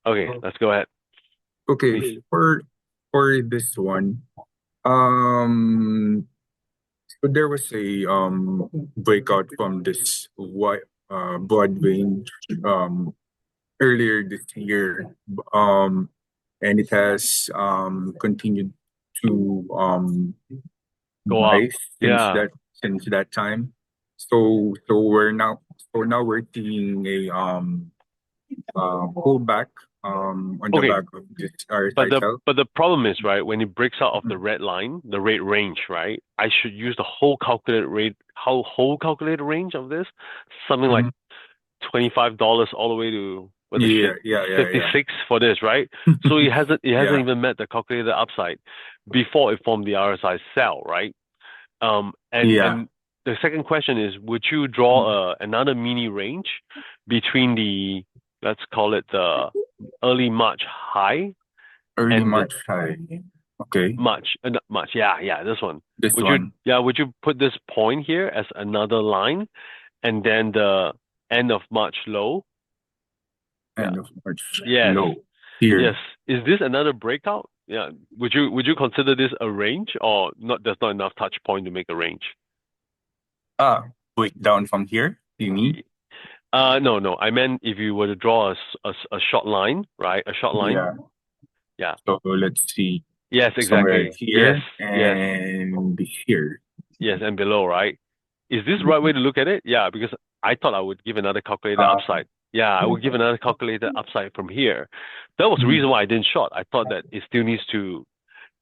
Okay, let's go ahead, Okay, please. for this one, um, so there was a breakout from this broad range earlier this year, and it has continued to Go up. rise Yeah. since that time. So now we're seeing a pullback on the Okay, back of this our but the cycle. but the problem is, right, when it breaks out of the red line, the red range, right? I should use the whole calculated range of this, something like Mhm. $25 all the way to what the Yeah, shit, yeah, yeah, yeah. 56 for this, right? So it hasn't Yeah, even met the calculated upside before it formed the RSI sell, right? And yeah. and the second question is, would you draw another mini range between the, let's call it the early March high Early and the March high. Okay, Not March, yeah, yeah, this one. this Would you, one, yeah, would you put this point here as another line and then the end of March low? Yeah. end of March Yes. low Yes. here. Is this another breakout? Yeah. Would you consider this a range or not? There's not enough touch point to make a range. Ah, break down from here. You mean? No, no. I meant if you were to draw a short line, right? A short line. Yeah. Yeah. So let's see, Yes, somewhere exactly. Yes, here yes, and here. yes, and below, right? Is this the right way to look at it? Yeah, because I thought I would give another calculated Uh, upside. Yeah, I would give another calculated upside from here. That was the reason why I didn't short. I thought that it still needs to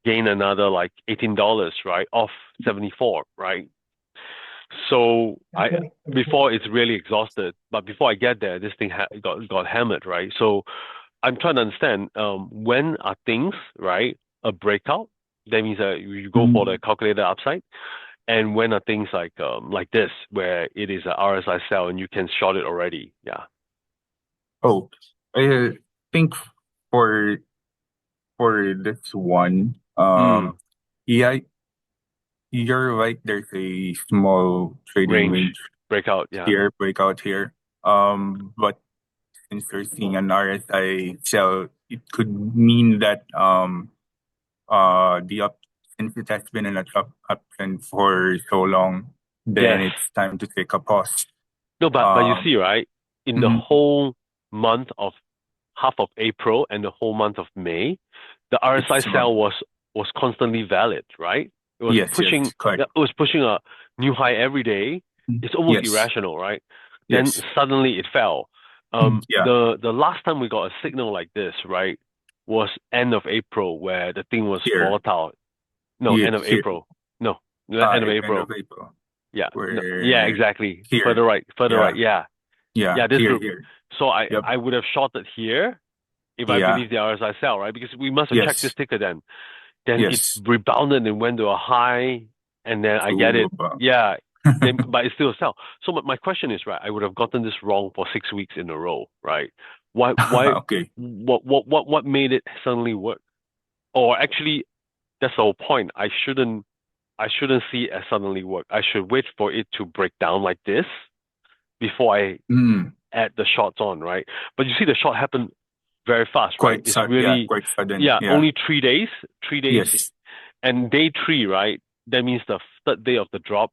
gain another like $18, right? Off 74, right? So I before it's really exhausted, but before I get there, this thing got hammered, right? So I'm trying to understand when are things, right, a breakout? That means that you go for the mm, calculated upside. And when are things like this where it is a RSI sell and you can short it already? Yeah. oh, I think for this one, Mm, yeah, you're right. There's a small trading range range breakout. Yeah. here, breakout here. But since you're seeing an RSI sell, it could mean that the up since it has been in a uptrend for so long, then Yes. it's time to take a pause. No, but you Um, see, right? In the mhm, whole month of half of April and the whole month of May, the RSI it's sell was constantly valid, right? It was yes, yes, pushing correct. it was pushing a new high every day. It's almost Yes, irrational, right? Then yes, suddenly it fell. yeah, The last time we got a signal like this, right, was end of April where the thing was here, volatile. No, yeah, end of here. April. No, end of End of April. April. Yeah. No, yeah, We're exactly. here. Further right, further right. Yeah, Yeah. yeah, Yeah, this here, group. here. So I Yep. I would have shorted here if I Yeah. believe the RSI sell, right? Because we must have checked this Yes. ticker then. Then it Yes. rebounded and went to a high, and then I get To it. Yeah, then but it's still a sell. So my question is, right, I would have gotten this wrong for 6 weeks in a row, right? Why okay. what made it suddenly work? Or actually, that's the whole point. I shouldn't see it as suddenly work. I should wait for it to break down like this before I Mm, add the shots on, right? But you see the shot happen very fast, right? quite It's sad. Yeah, really, quite sudden. yeah, Yeah. only 3 days, 3 days, Yes. and day three, right? That means the third day of the drop,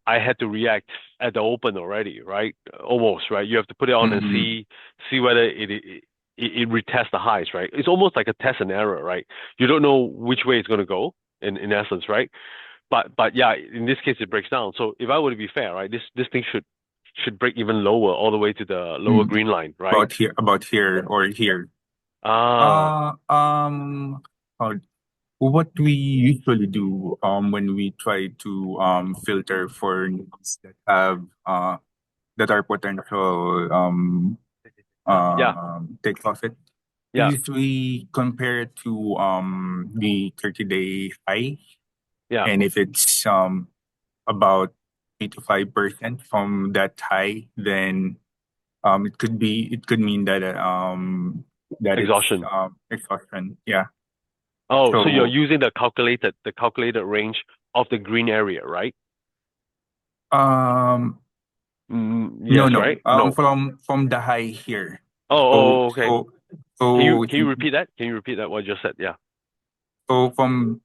I had to react at the open already, right? Almost, right? You have to put it on and Mm, see whether it retests the highs, right? It's almost like a test and error, right? You don't know which way it's going to go in essence, right? But yeah, in this case it breaks down. So if I were to be fair, right, this thing should break even lower, all the way to the lower mm. green line, right? About here or here. Ah, Uh, um, uh, what we usually do when we try to filter for news that are potential yeah, take profit yeah, is we compare it to the 30-day high, yeah. and if it's about 3 to 5% from that high, then it could mean that it's Exhaustion. exhaustion. Yeah. Oh, so you're So using the calculated range of the green area, right? um Mm, no, yes, no. right? No. From the high here. So Okay. so Can you repeat that? Can you repeat that what you just said? Yeah. from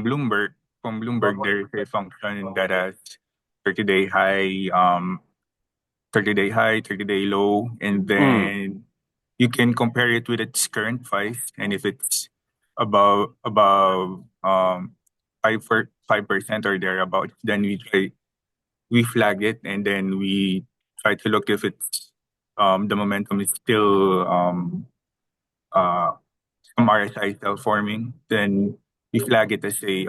Bloomberg there is a function that has 30-day high, 30-day high, 30-day low, and Mm. then you can compare it with its current price, and if it's above 5% or thereabout, then we flag it, and then we try to look if it's the momentum is still uh some RSI still forming, then we flag it as a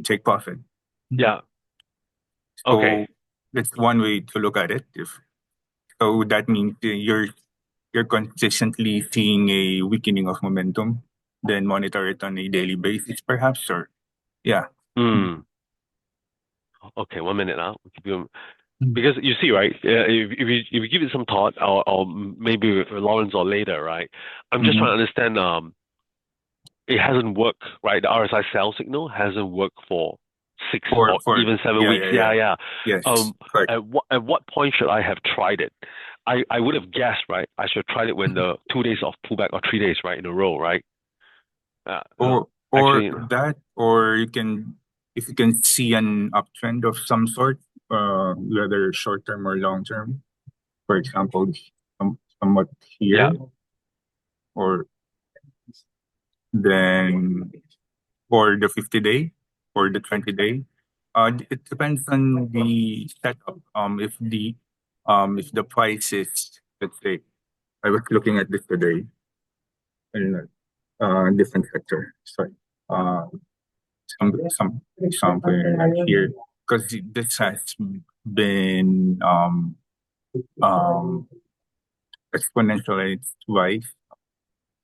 take profit. Yeah. Okay. So that's one way to look at it. If so, that means you're consistently seeing a weakening of momentum. Then monitor it on a daily basis, perhaps, or yeah. Mm. Okay. 1 minute now. Mm. Because you see, right? If you give it some thought, or maybe with Lawrence or later, right? I'm just trying to Mhm. understand. It hasn't worked, right? The RSI sell signal hasn't worked for 6 or even 7 weeks. Yeah, Yeah, yeah. yeah. Yes, correct. At what point should I have tried it? I would have guessed, right? I should have tried it when the 2 days of pullback or 3 days, right, in a row, right? Uh, uh, Or actually, that, or you can, if you can see an uptrend of some sort, whether short term or long term. For example, somewhat yeah. here, or then or the 50-day or the 20-day. It depends on the setup. If the price is, let's say, I was looking at this today in a different sector. Sorry, uh, somewhere here, because this has been um exponentialized rise.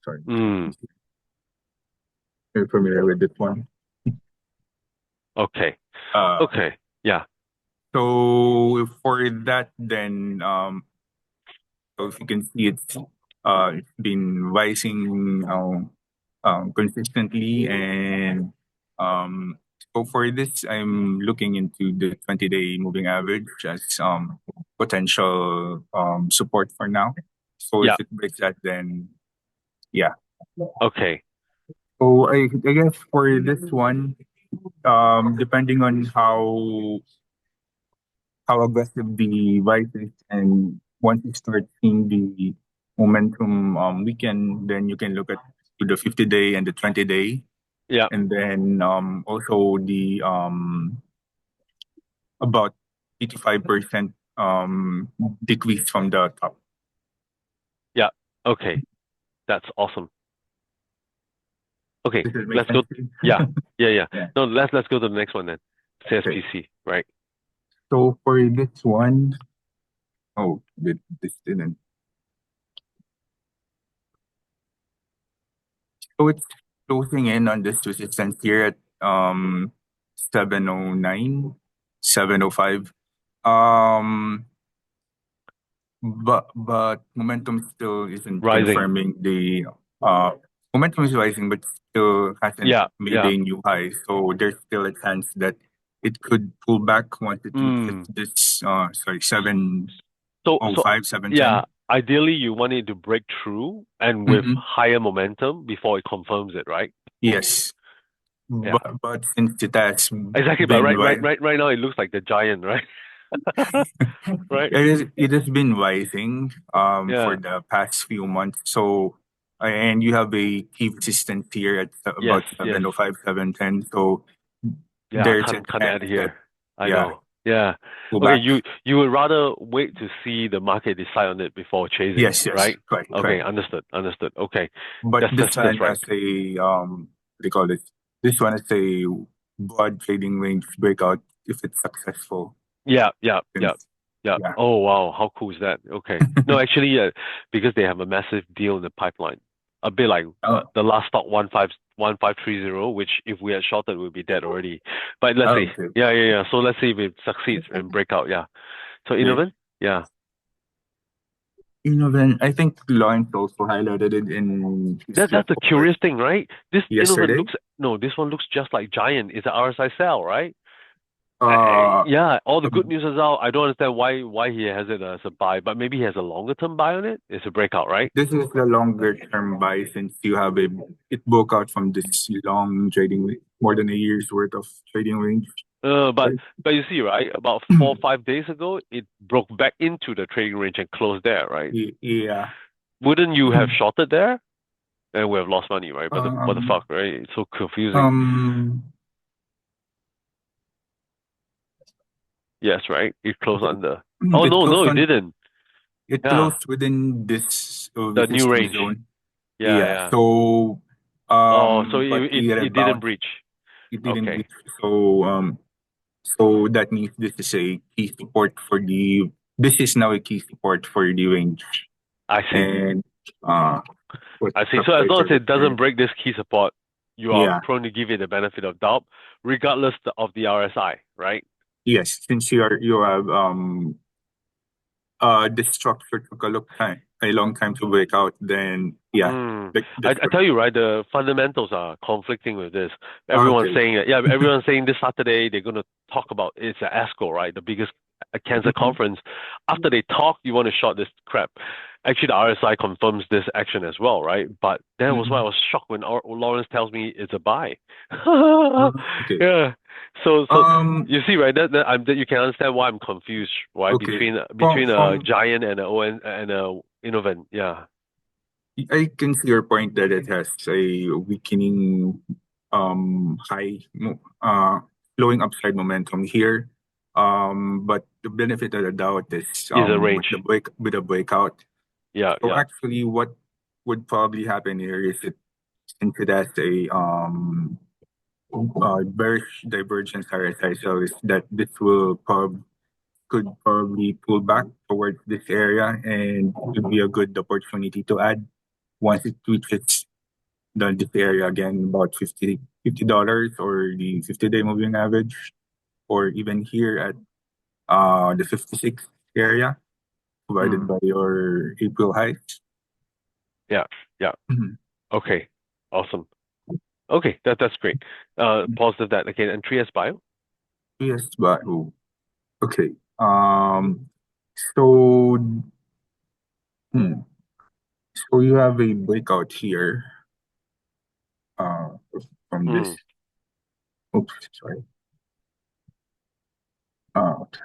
Sorry, Mm, you're familiar with this one. okay. Uh, Okay. Yeah. so for that, then so if you can see, it's been rising consistently, and so for this, I'm looking into the 20-day moving average as potential support for now. So Yeah. if it breaks that, then yeah. Okay. So I guess for this one, depending on how aggressive the rise is, and once you start seeing the momentum weaken, then you can look at the 50-day and the 20-day, Yeah. and then also the about 85% decrease from the top. Yeah. Okay. That's awesome. Okay. Does it make Let's go. sense to you? Yeah. Yeah. Yeah. Yeah. No, let's go to the next one then. Okay. CSPC, right? So for this one, oh, this didn't. So it's closing in on this resistance here at 709, 705. Um, but momentum still isn't Rising. confirming the uh momentum is rising, but still hasn't Yeah. made Yeah. a new high. So there's still a chance that it could pull back once it reaches Mm. this sorry, 705, So yeah, 710. ideally you want it to break through and with Mm-hmm. higher momentum before it confirms it, right? Yes. Yeah. But since it has Exactly. But been right now it looks like the giant, right? Right? It has been rising for Yeah. the past few months. So and you have a key resistance here at Yes, about yes. 705, 710. So Yeah, there's a can't add chance that here. I yeah, know. Yeah. go Okay, back. you would rather wait to see the market decide on it before chasing, Yes, yes, right? correct. Okay, understood, understood. Okay. But this That's time right. as a what do you call it? This one is a broad trading range breakout if it's successful. Yeah, yeah, yeah, Since yeah. yeah. Oh wow, how cool is that? Okay. No, actually, yeah, because they have a massive deal in the pipeline. A bit like Oh, the last stock 1530, which if we had shorted would be dead already. But let's see. okay. Yeah, yeah, yeah. So let's see if it succeeds and break out. Yeah. So Okay. Innovan? Yeah. Then I think Lawrence also highlighted it in his That's the report curious thing, right? This Innovan yesterday. looks no, this one looks just like Giant. It's a RSI cell, right? Uh, Yeah, all the good um, news is out. I don't understand why he has it as a buy, but maybe he has a longer term buy on it. It's a breakout, right? this is the longer term buy since you have it broke out from this long trading more than a year's worth of trading range, Uh, but right? but you see, right? About 4 or 5 days ago, it broke back into the trading range and closed there, right? Yeah. Wouldn't you have shorted there? And we have lost money, right? But what the Um, fuck, right? It's so confusing. um, Yes, right? It closed okay. under. Oh It no, closed no, it on didn't. it Yeah, closed within this the new resistance range. zone. Yeah, Yeah. yeah. So Oh, so but it it it didn't rebounded. breach. It didn't Okay, breach. So so that means this is a key support for the this is now a key support for the range. I see. And uh what's I see. the So as price long as of it it doesn't here? break this key support, you are Yeah. prone to give it the benefit of doubt, regardless of the RSI, right? Yes. Since you have this structure took a long time to break out, then yeah, Mm. that's I good. tell you, right, the fundamentals are conflicting with this. Everyone's Okay. saying that, yeah, everyone's saying this Saturday they're going to talk about it's a ASCO, right, the biggest cancer Mhm. conference. After they talk, you want to short this crap. Actually, the RSI confirms this action as well, right? But that was why I Mhm. was shocked when Lawrence tells me it's a buy. Okay. Yeah. So Um. you see, right? That you can understand why I'm confused, right? Okay. Between a From giant and a ON and a Innovent. Yeah. I can see your point that it has a weakening slowing upside momentum here. But the benefit of the doubt is Is a range. with the breakout. Yeah, So yeah. actually what would probably happen here is it since it has a bearish divergence RSI, so is that this could probably pull back towards this area and it would be a good opportunity to add once it reaches this area again about $50 or the 50-day moving average or even here at the 56 area provided Mm. by your April highs. Yeah, yeah. Okay. Awesome. Okay, that's great. Positive that again. And Trias Bio. Yes, but oh, okay. So hmm, so you have a breakout here uh from this. Mm, Oops, sorry. Okay.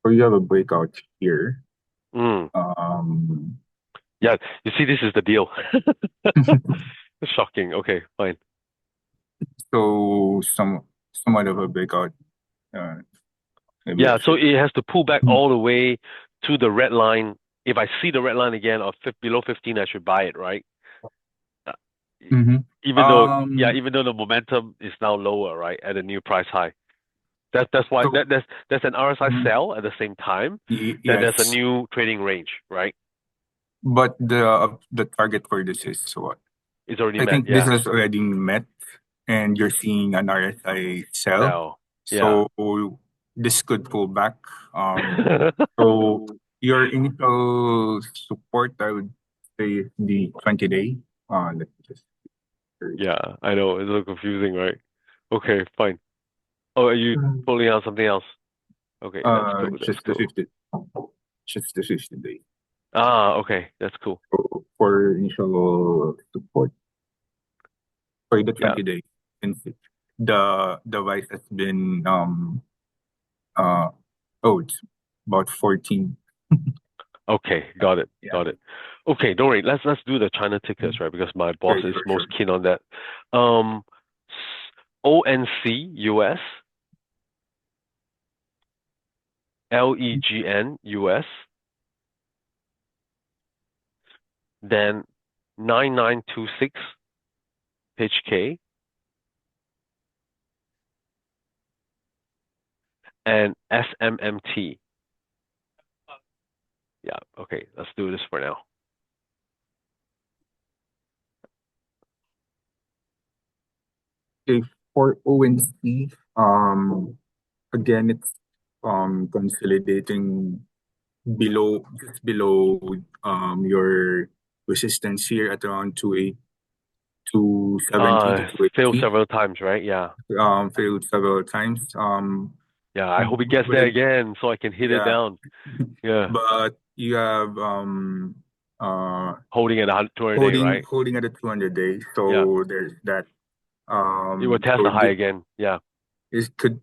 So you have a breakout here. mm. Um, Yeah, you see, this is the deal. Shocking. Okay, fine. so somewhat of a breakout. Uh, maybe I Yeah, so should. it has to pull back all the way to the red line. If I see the red line again of below 15, I should buy it, right? Uh, Mm-hmm. Even though, yeah, Um, even though the momentum is now lower, right, at a new price high. That's why so that's an RSI mhm, sell at the same time. Then there's a yes, new trading range, right? but the target for this is what? It's already I met. think this Yeah. is already met, and you're seeing an RSI sell. Sell. Yeah. So this could pull back. So your initial support, I would say, is the 20-day. Let me just. Yeah, I know. It's so confusing, right? Okay, fine. Oh, are you pulling out something else? Okay, that's cool. That's Just the cool. 50, just the 50-day Ah, okay, that's cool. for initial support for the Yeah. 20-day. Since the device has been uh oh it's about 14. Okay, got it. Yeah. Got it. Okay, don't worry. Let's do the China tickers, right? Because my boss Sure, is sure, most sure. keen on that. Um, ONC US, LEGN US, then 9926 HK, and SMMT. Yeah, okay, let's do this for now. Okay, for ONC, again it's consolidating just below your resistance here at around 28 270 to Failed 280. several times, right? Yeah. Failed several times. Yeah, I hope it gets there But again so I can hit it yeah, down. Yeah. but you have Holding at 200 day, right? holding at a 200 day. Yeah. So there's that. It will test So the high again. Yeah. it could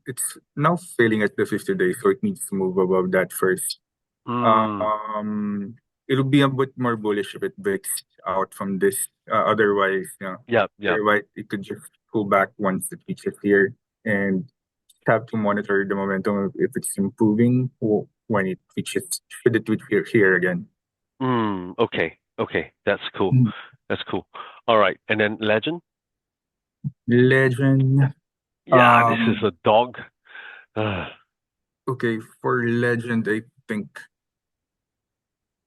it's now failing at the 50 day, so it needs to move above that first. Mm. Um, it'll be a bit more bullish if it breaks out from this. Otherwise, Yeah, yeah. otherwise it could just pull back once it reaches here, and have to monitor the momentum if it's improving or when it reaches should it reach here again. Okay. Okay. That's cool. Mm. That's cool. All right. And then Legend? Legend. Yeah, this is Um, a dog. Okay, okay, for Legend, I think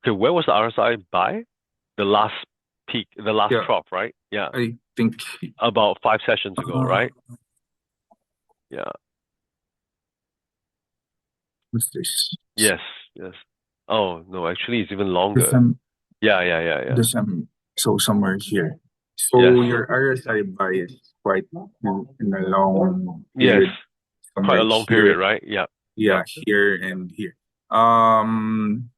where was the RSI by? The last peak, the last yeah, drop, right? Yeah. I think About 5 sessions ago, uh, right? Yeah. what's this? Yes, yes. Oh, no, actually it's even This longer. Yeah, yeah, yeah, yeah. this so somewhere here. Yes. So your RSI buy is quite in a long Yes. period, Quite somewhere a long period, here, right? Yeah. yeah, Yep. here and here. Um,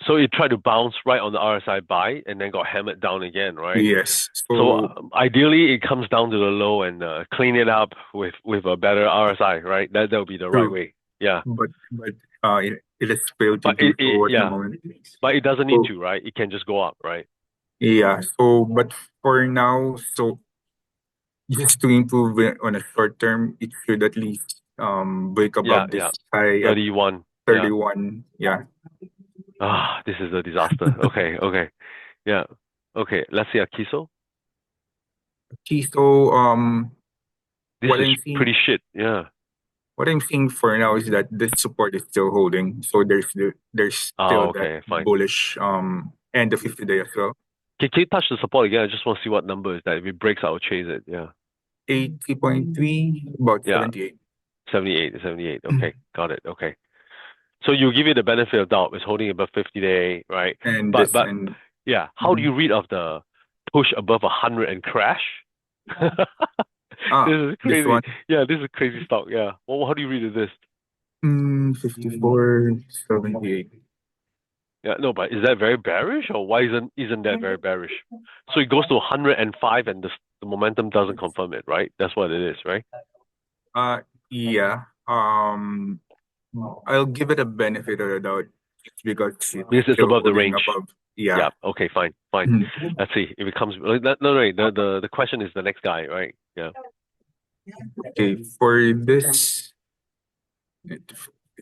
So it tried to bounce right on the RSI buy and then got hammered down again, right? yes. So So, ideally it comes down to the low and clean it up with a better RSI, right? That would be the right true, way. Yeah. but it has failed to But do so at the yeah, moment. but it doesn't need So to, right? It can just go up, right? yeah. So but for now, so just to improve it on a short term, it should at least break Yeah, above this yeah. high at 31. Yeah. 31. Yeah. Ah, this is a disaster. Okay, okay. Yeah. Okay, let's see Akiso. Okay, so This what is I'm seeing pretty shit. Yeah. what I'm seeing for now is that this support is still holding. So there's Oh, still that okay, fine. bullish end of 50 day as well. Can you touch the support again? I just want to see what number is that. If it breaks, I'll chase it. Yeah. 80.3, about Yeah. 78. 78, 78. Okay, got it. Okay. So you give it the benefit of doubt. It's holding above 50-day, right? And But this but and yeah, how do mhm. you read of the push above 100 and crash? This is This crazy. one Yeah, this is a crazy stock. Yeah. Well, how do you read of this? 54, 78. Yeah, no, but is that very bearish or why isn't that very bearish? So it goes to 105 and the momentum doesn't confirm it, right? That's what it is, right? Uh yeah. I'll give it a benefit of the doubt just because it's Because it's still above the holding range. above. Yeah. Yeah. Okay. Fine. Fine. Mhm. Let's see if it comes. No, no, no. The question is the next guy, right? Yeah. Okay, for this,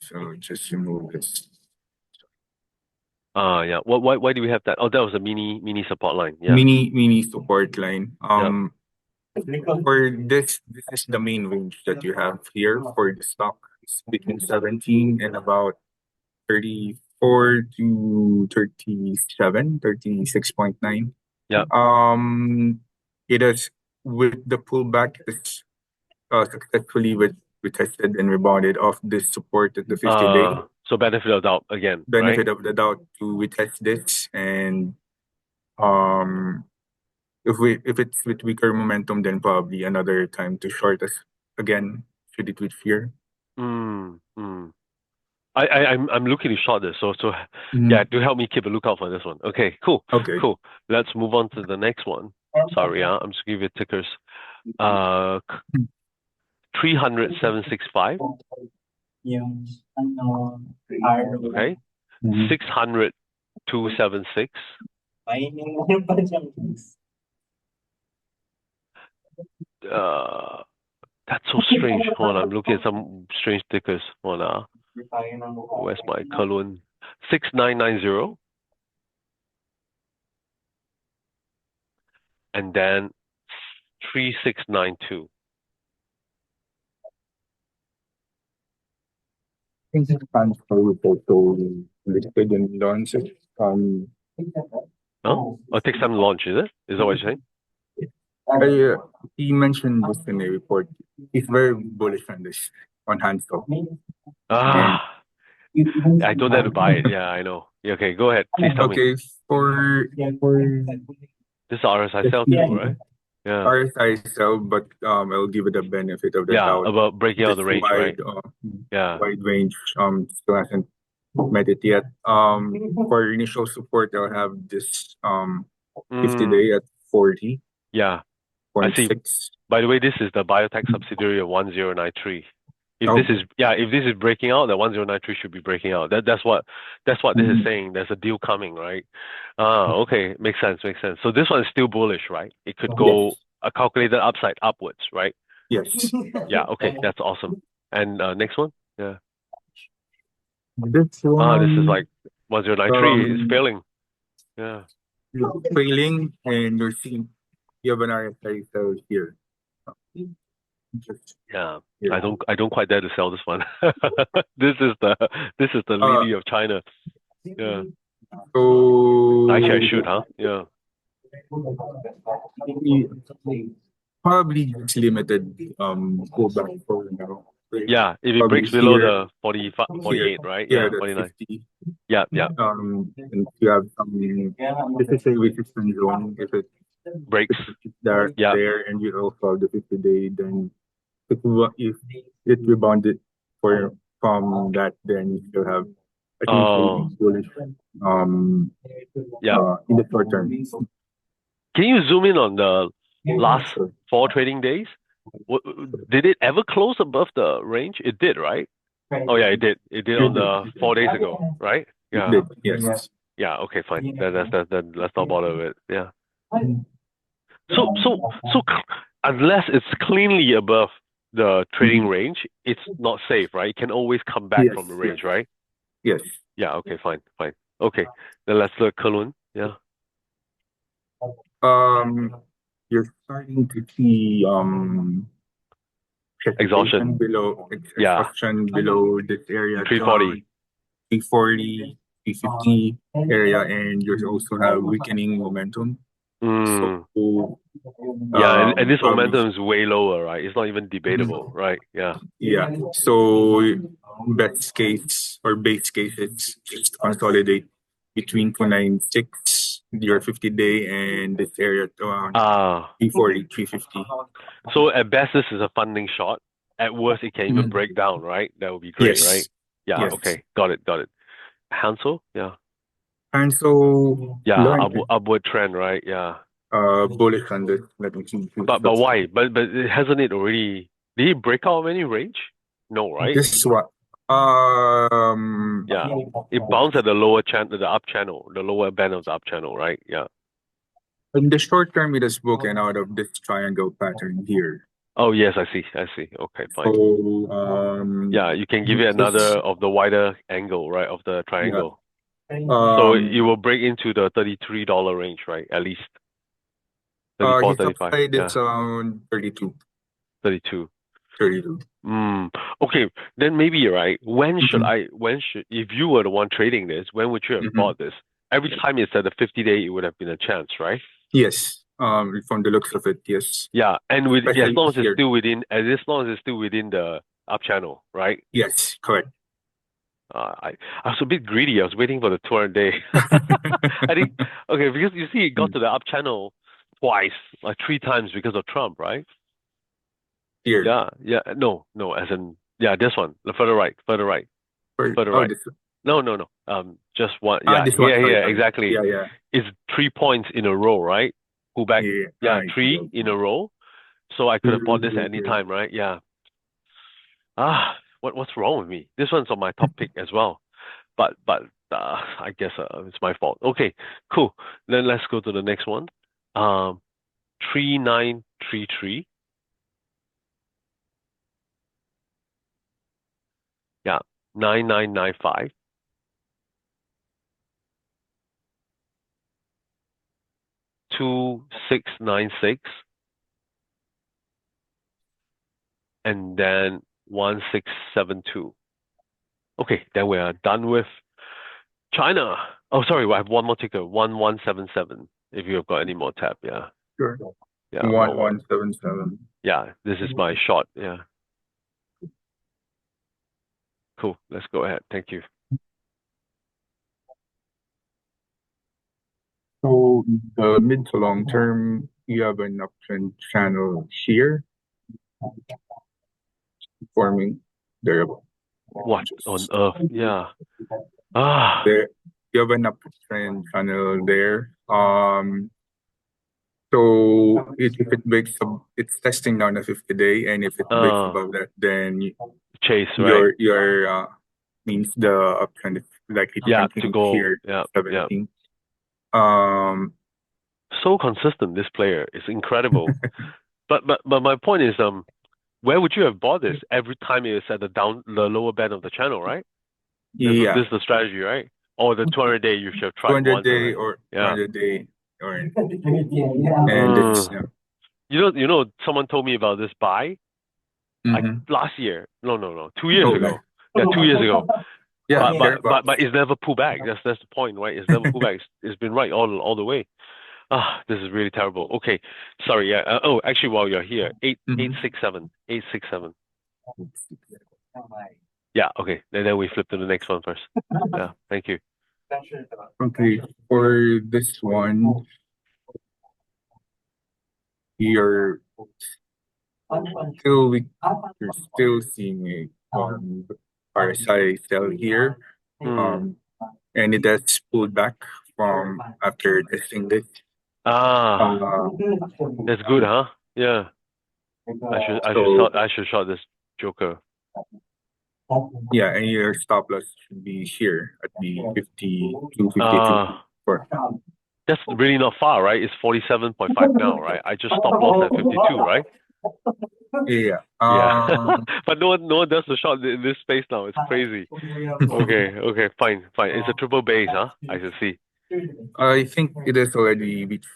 so just remove this. Yeah. Why do we have that? Oh, that was a mini support line. Yeah. Mini support line. Yeah. For this is the main range that you have here for the stock. It's between 17 and about 34 to 37, 36.9. Yeah. It has with the pullback, it's successfully retested and rebounded off this support at the 50-day. So benefit of doubt again, right? Benefit of the doubt to retest this, and um if it's with weaker momentum, then probably another time to short us again should it reach here. Mm. Mm. I'm looking to short this. So yeah, Mhm. do help me keep a lookout for this one. Okay. Cool. Okay. Cool. Let's move on to the next one. Sorry. I'm just giving you tickers. 300,765. Okay. Mhm. 600,276. Uh, that's so strange. Hold on, I'm looking at some strange stickers. Hold on. Where's my Cologne? 6990 and then 3692. Think the transfer was also listed in launches. Huh? Oh, it takes time to launch, is it? Is that what you're saying? I, he mentioned this in a report. He's very bullish on this on Hansel. And Ah, I don't dare to buy it. Yeah, I know. Yeah, okay, go ahead. Please tell me. okay, for This is RSI Yes, sell too, right? Yeah. RSI sell, but I'll give it the benefit of the Yeah, doubt. about breaking out This the range, right? Yeah. wide range still hasn't met it yet. For initial support, I'll have this 50 Mm, day at 40.6. yeah. I see. By the way, this is the biotech subsidiary of 1093. Okay. If this is breaking out, the 1093 should be breaking out. That's what this is saying. There's a deal coming, right? Okay, makes sense, makes sense. So this one is still bullish, right? It could go Yes. a calculated upside upwards, right? Yes. Yeah, okay, that's awesome. And next one? Yeah. This This is like one 1093 is um failing. Yeah. failing, and you're seeing you have an RSI sell here. Just Yeah. here. I don't quite dare to sell this one. This is the Uh, lily of China. Yeah. Actually, I so should, huh? Yeah. probably just limited pullback for now. Yeah. If it Probably breaks below here, the 45, here, 48, right? here Yeah. at 49. 50. Yeah. Yeah. And you have some, this is a resistance zone. Breaks. If it's there, Yeah. and you also have the 50 day, then if it rebounded from that, then you still have, I think, Oh, a bullish um yeah. in the short term. Can you zoom in on the last four trading days? What, did it ever close above the range? It did, right? Oh yeah, it did. It did on the 4 days ago, right? It Yeah. did, yes. Yeah. Okay. Fine. Let's not bother with it. Yeah. So unless it's cleanly above the trading Mhm. range, it's not safe, right? It can always come back Yes, from the range, right? yes. Yeah. Okay. Fine. Fine. Okay. Then let's look at Kunlun. Yeah. Um, you're starting to see Exhaustion. Yeah. exhaustion below this area, 340. 340, 350 area, and you also have weakening momentum. So Mm. Yeah. And this probably, momentum is way lower, right? It's not even debatable, right? Yeah. yeah. So best case or base case, it's just consolidate between 296, your 50 day, and this area at around Ah. 340, 350. So at best, this is a funding shot. At worst, it can even Mhm. break down, right? That would be great, right? Yes, Yeah. yes. Okay. Got it. Got it. Hansel? Yeah. And so Yeah. learn Upward trend, right? Yeah. bullish on this. Let me see. But why? But hasn't it already? Did it break out of any range? No, right? This one. Yeah. It bounced at the lower channel, the up channel, the lower band of the up channel, right? Yeah. In the short term, it has broken out of this triangle pattern here. Oh yes, I see. I see. Okay, fine. So Yeah, you can give it this another of the wider angle, right, of the yeah. triangle. So it Um will break into the $33 range, right? At least 34, his 35. upside is Yeah, around 32. 32. 32. Mm. Okay, then maybe you're right. Mm-hmm. If you were the one trading this, when would you have Mm-hmm. bought this? Every time it's at the 50-day, it would have been a chance, right? Yes. From the looks of it, yes. Yeah, and as Especially long as it's here. still within the up channel, right? Yes, correct. I was a bit greedy. I was waiting for the 200-day. I think okay because you see it got to the up channel twice, like three times because of Trump, right? Here. Yeah, yeah. No, no. As in, yeah, this one, the further right, further right, further Oh, right. this. No, no, no. Just one. Yeah, This one. Sorry, here, sorry. exactly. Yeah, yeah. It's 3 points in a row, right? Pull back. Yeah. Yeah, I see. three in a row. So I could have bought this at any Okay. time, right? Yeah. What's wrong with me? This one's on my top pick as well. But I guess it's my fault. Okay, cool. Then let's go to the next one. Um, 3933. Yeah, 9995. 2696, and then 1672. Okay, then we are done with China. Oh, sorry, I have one more ticker. 1177. If you have got any more tab, yeah, Sure. yeah, wrong one. 1177. Yeah, this is my shot. Yeah, cool. Let's go ahead. Thank you. So the mid to long term, you have an uptrend channel here forming there. What on earth? Yeah. Ah. There you have an uptrend channel there. So if it breaks up, it's testing down the 50 day, and if it breaks Uh. above that, then Chase, right? your means the uptrend is likely to Yeah. To continue go. here Yeah. Yeah. 17. Um, So consistent. This player is incredible. But my point is, where would you have bought this? Every time it's at the lower band of the channel, right? yeah, This is the strategy, right? Or the 200 day you should have tried 200 once day already. or Yeah. 200 day, or and it's Mm. yeah. Someone told me about this buy Mm-hmm. last year. No, 2 years Okay. ago. Yeah, 2 years ago. Yeah, But but but thereabouts. but it's never pulled back. That's the point, right? It's never pulled back. It's been right all the way. Ah, this is really terrible. Okay, sorry. Yeah. Actually, while you're here, eight Mhm. six seven, 867. Yeah. Okay. Then we flip to the next one first. Yeah. Thank you. Okay, for this one, you're you're still seeing a RSI sell here. Hmm. Um, and it has pulled back from after testing this. Ah, Uh, that's good, huh? Yeah. so I should shot this Joker. yeah, and your stop loss should be here at the 52, 52. Ah, For, that's really not far, right? It's 47.5 now, right? I just stop loss at 52, right? yeah. Yeah. But no one does the shot in this space now. It's crazy. Okay, fine. It's a triple base, huh? I should see. I think it has already reached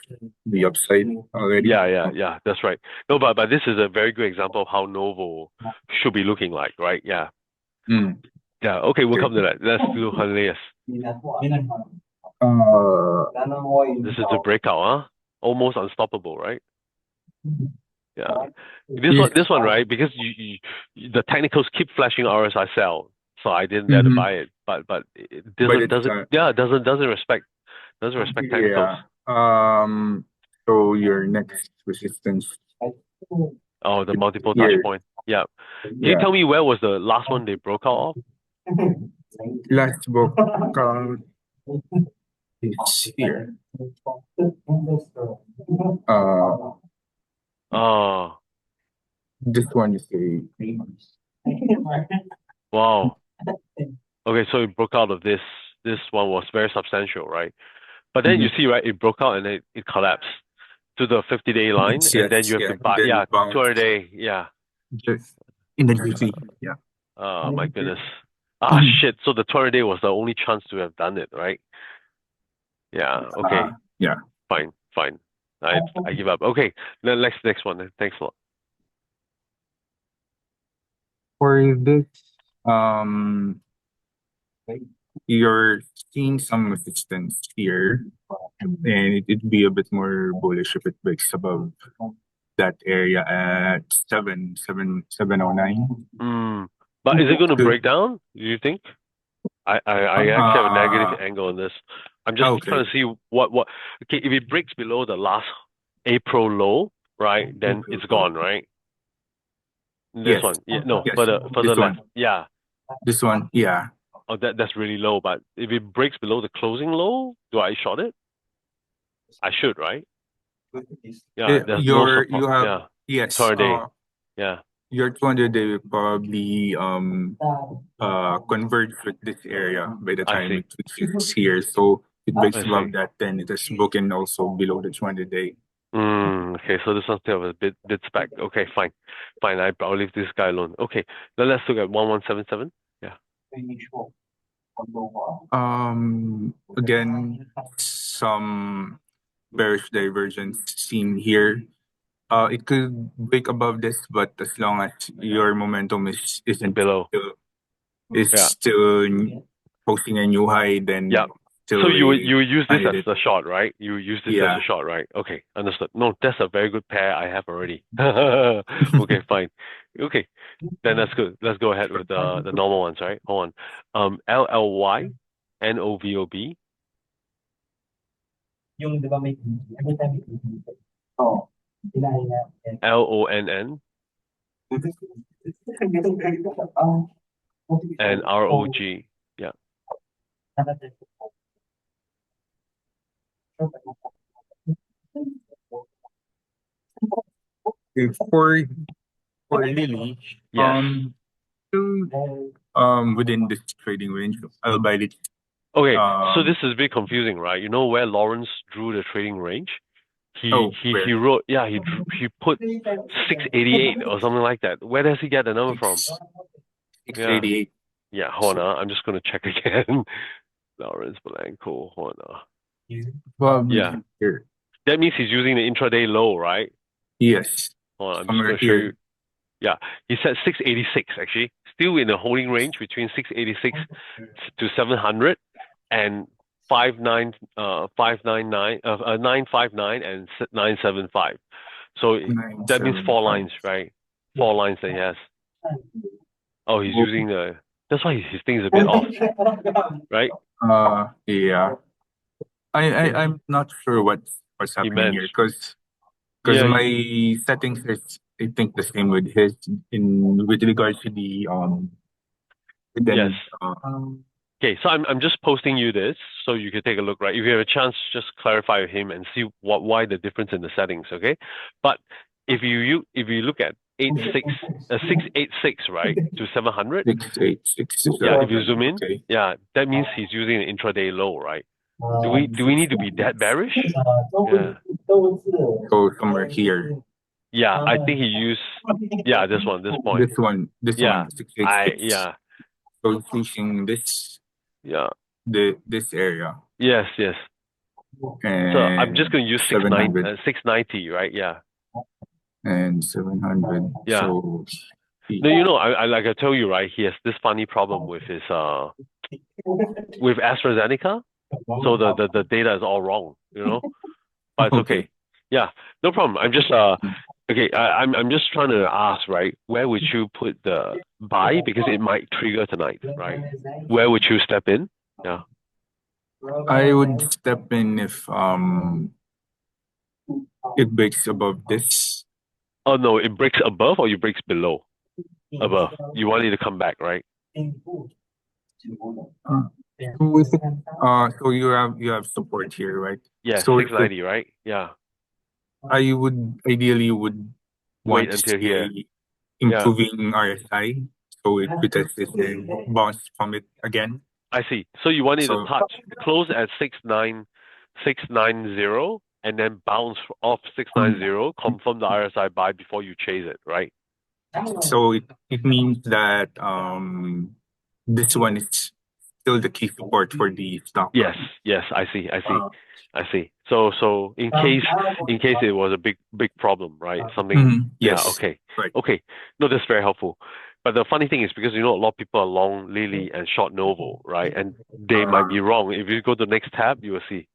the upside already. Yeah. That's right. No, but this is a very good example of how Novo should be looking like, right? Yeah. Mm, Yeah. Okay, we'll okay. come to that. Let's do Himalayas. Uh, This is the breakout, huh? Almost unstoppable, right? Yeah. yes. This one, right? Because the technicals keep flashing RSI sell, so I didn't dare to Mm-hmm. buy it. But it But doesn't it's doesn't yeah doesn't respect technicals. yeah. So your next resistance Oh, the multiple touch here. point. Yeah. Can you Yeah. tell me where was the last one they broke out of? Last book is here. Uh, Oh, this one is a wow. Okay, so it broke out of this. This one was very substantial, right? But then you mhm. see, right, it broke out and it collapsed to the 50-day line, and then Yes, you have to yeah. buy, Then yeah, it bounced 200-day, yeah. just in the GC. Yeah. Oh my goodness. Ah, shit. So the 200-day was the only chance to have done it, right? Yeah. Okay. Yeah. Fine. I give up. Okay. Then next one. Then. Thanks a lot. For this, um, you're seeing some resistance here, and it'd be a bit more bullish if it breaks above that area at 709. Hmm. But is it going to break down? Do you think? I actually have a negative Uh, angle on this. I'm just trying okay. to see what. Okay, if it breaks below the last April low, right, then it's gone, right? This Yes. one, yeah, no, Yes. further This left, one. yeah. This one. Yeah. Oh, that's really low. But if it breaks below the closing low, do I short it? I should, right? Yeah, there's no support. You have Yeah, yes. 200-day. Yeah, Your 200 day will probably converge with this area by the I time see. it reaches here. So it breaks I see. above that, then it is broken also below the 200 day. Okay, so this one's still a bit spec. Okay, fine. I'll leave this guy alone. Okay, then let's look at 1177. Yeah. Again, some bearish divergence seen here. It could break above this, but as long as your momentum isn't Below. still is Yeah. still posting a new high, then Yeah. So still you a you use this as candidate. the shot, right? You use this as a Yeah. shot, right? Okay, understood. No, that's a very good pair I have already. Okay, fine. Okay, then that's good. Let's go ahead with the normal ones, right? Hold on. LLY, NOVOB. LONN and ROG. Yeah. Okay, for Lily, Yes. still within this trading range, albeit Okay, so um this is a bit confusing, right? You know where Lawrence drew the trading range? He oh he where he wrote, yeah, he put 688 or something like that. Where does he get the number from? six six Yeah. eighty eight. Yeah, hold on. I'm just gonna check again. Lawrence Blanco, hold on. Probably Yeah. here. That means he's using the intraday low, right? Yes, Hold on, I'm just somewhere gonna show you. here. Yeah, he said 686 actually, still in the holding range between 686 to 700 and 959 and 975. So Nine that means seven four five. lines, right? Four lines that he has. Oh, he's Oh, using the. That's why his thing is a bit off, right? yeah. Okay, I'm not sure what's he happening meant. here because Yeah. my settings is I think the same with his in with regards to the Yes. then Okay, so I'm just posting you this so you can take a look, right? If you have a chance, just clarify with him and see why the difference in the settings, okay? But if you look at 686, right, to 700, 686 to yeah, if you 700. zoom in, Okay. yeah, that means he's using an intraday low, right? Do we need to be that bearish? Yeah. So somewhere here. Yeah, I think he used yeah, this point. This Yeah. one, 686. Yeah. So it's reaching Yeah. this area Yes, yes. So I'm just and going to use 700 690, right? Yeah. and 700. Yeah. So No, you know, I like I told you, right? He has this funny problem with his with AstraZeneca. So the data is all wrong, you know. But it's okay. okay. Yeah, no problem. I'm just okay. I'm just trying to ask, right? Where would you put the buy because it might trigger tonight, right? Where would you step in? Yeah. I would step in if it breaks above this. Oh no, it breaks above or you breaks below? Above. You want it to come back, right? Uh, so if it, so you have support here, right? Yeah, So if it, 690, right? Yeah. I would ideally would Wait want to until here. see Yeah, improving RSI. So it because it then bounce from it again. I see. So you want it to So touch, close at 690 and then bounce off um, 690, confirm the RSI buy before you chase it, right? so it means that this one is still the key support for the stock. Yes, yes, I see. So in case it was a big problem, right? Something, yeah, Yes, okay, right. okay. No, that's very helpful. But the funny thing is because you know a lot of people are long Lily and short Novo, right? And they might be wrong. If you go to the next tab, you will see,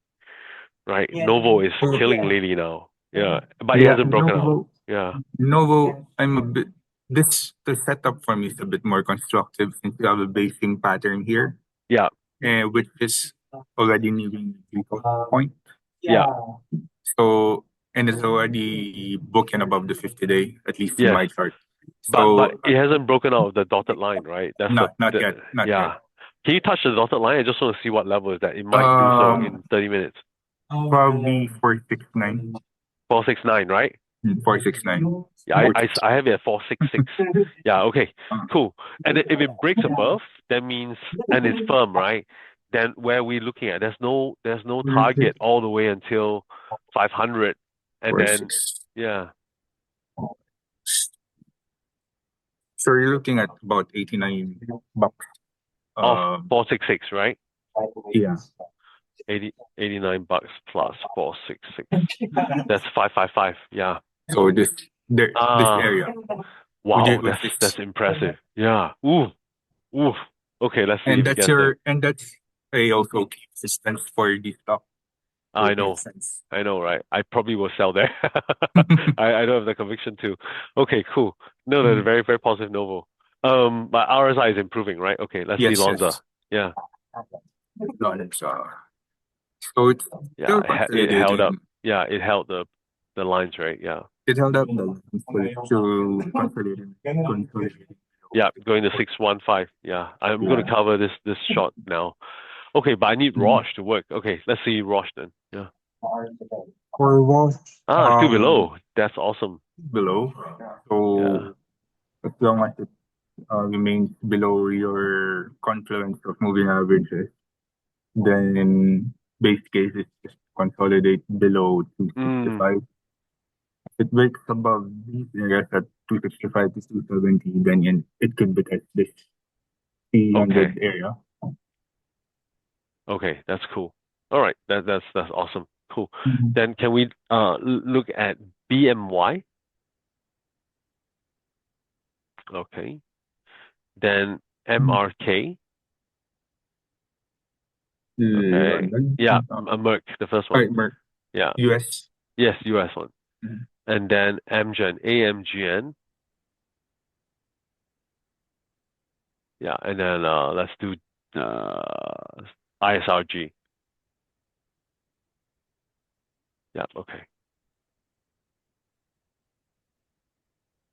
right? Novo is killing Lily now. Yeah, but it Yeah, hasn't broken out. Yeah. Novo, I'm a bit the setup for me is a bit more constructive since we have a basing pattern here, Yeah, which is already nearing the point. yeah, So and it's already broken above the 50-day, at least in yes. my chart. But So it hasn't broken out of the dotted line, right? That's not the yet, not yet. yeah. Can you touch the dotted line? I just want to see what level is that. It might do so Um, in 30 minutes. probably 469. 469, right? 469. Yeah, I have it at 466. Yeah, okay, cool. And then if it breaks above, that means and it's firm, right? Then where are we looking at? There's no target all the way until 500, and then 46. yeah. So you're looking at about 89 bucks. Off Um, 466, right? yeah. 89 bucks plus 466. That's 555. Yeah. So this Ah, area, wow, which is that's impressive. Yeah. Ooh, ooh. Okay, let's see and if he gets there. that's a also key resistance for the stock. I know. I know, right? I probably will sell there. I don't have the conviction to. Okay, cool. No, that's a very, very positive Novo. But RSI is improving, right? Okay, let's see Yes, Lonza. yes. Yeah. No, that's So it's Yeah, still it held up. consolidating. Yeah, it held the lines, right? Yeah. It held up the to consolidating. Yeah, going to 615. Yeah. I'm gonna Yeah. cover this short now. Okay, but I need Mhm. Roche to work. Okay, let's see Roche then. Yeah. For wash, Still below. That's awesome. below. Yeah. So as long as it remains below your confluence of moving averages, then base case is just consolidate below Mm, 265. If it breaks above these areas at 265 to 270, then it could be test this okay. 300 area. Okay, that's cool. All right, that's awesome. Cool. Mhm. Then can we look at BMY? Okay. Then MRK. Okay. London. Yeah, Merck, the first one. Right, Merck, Yeah. US. Yes, US one. Mhm. And then Amgen, AMGN. Yeah, and then let's do ISRG. Yeah, okay.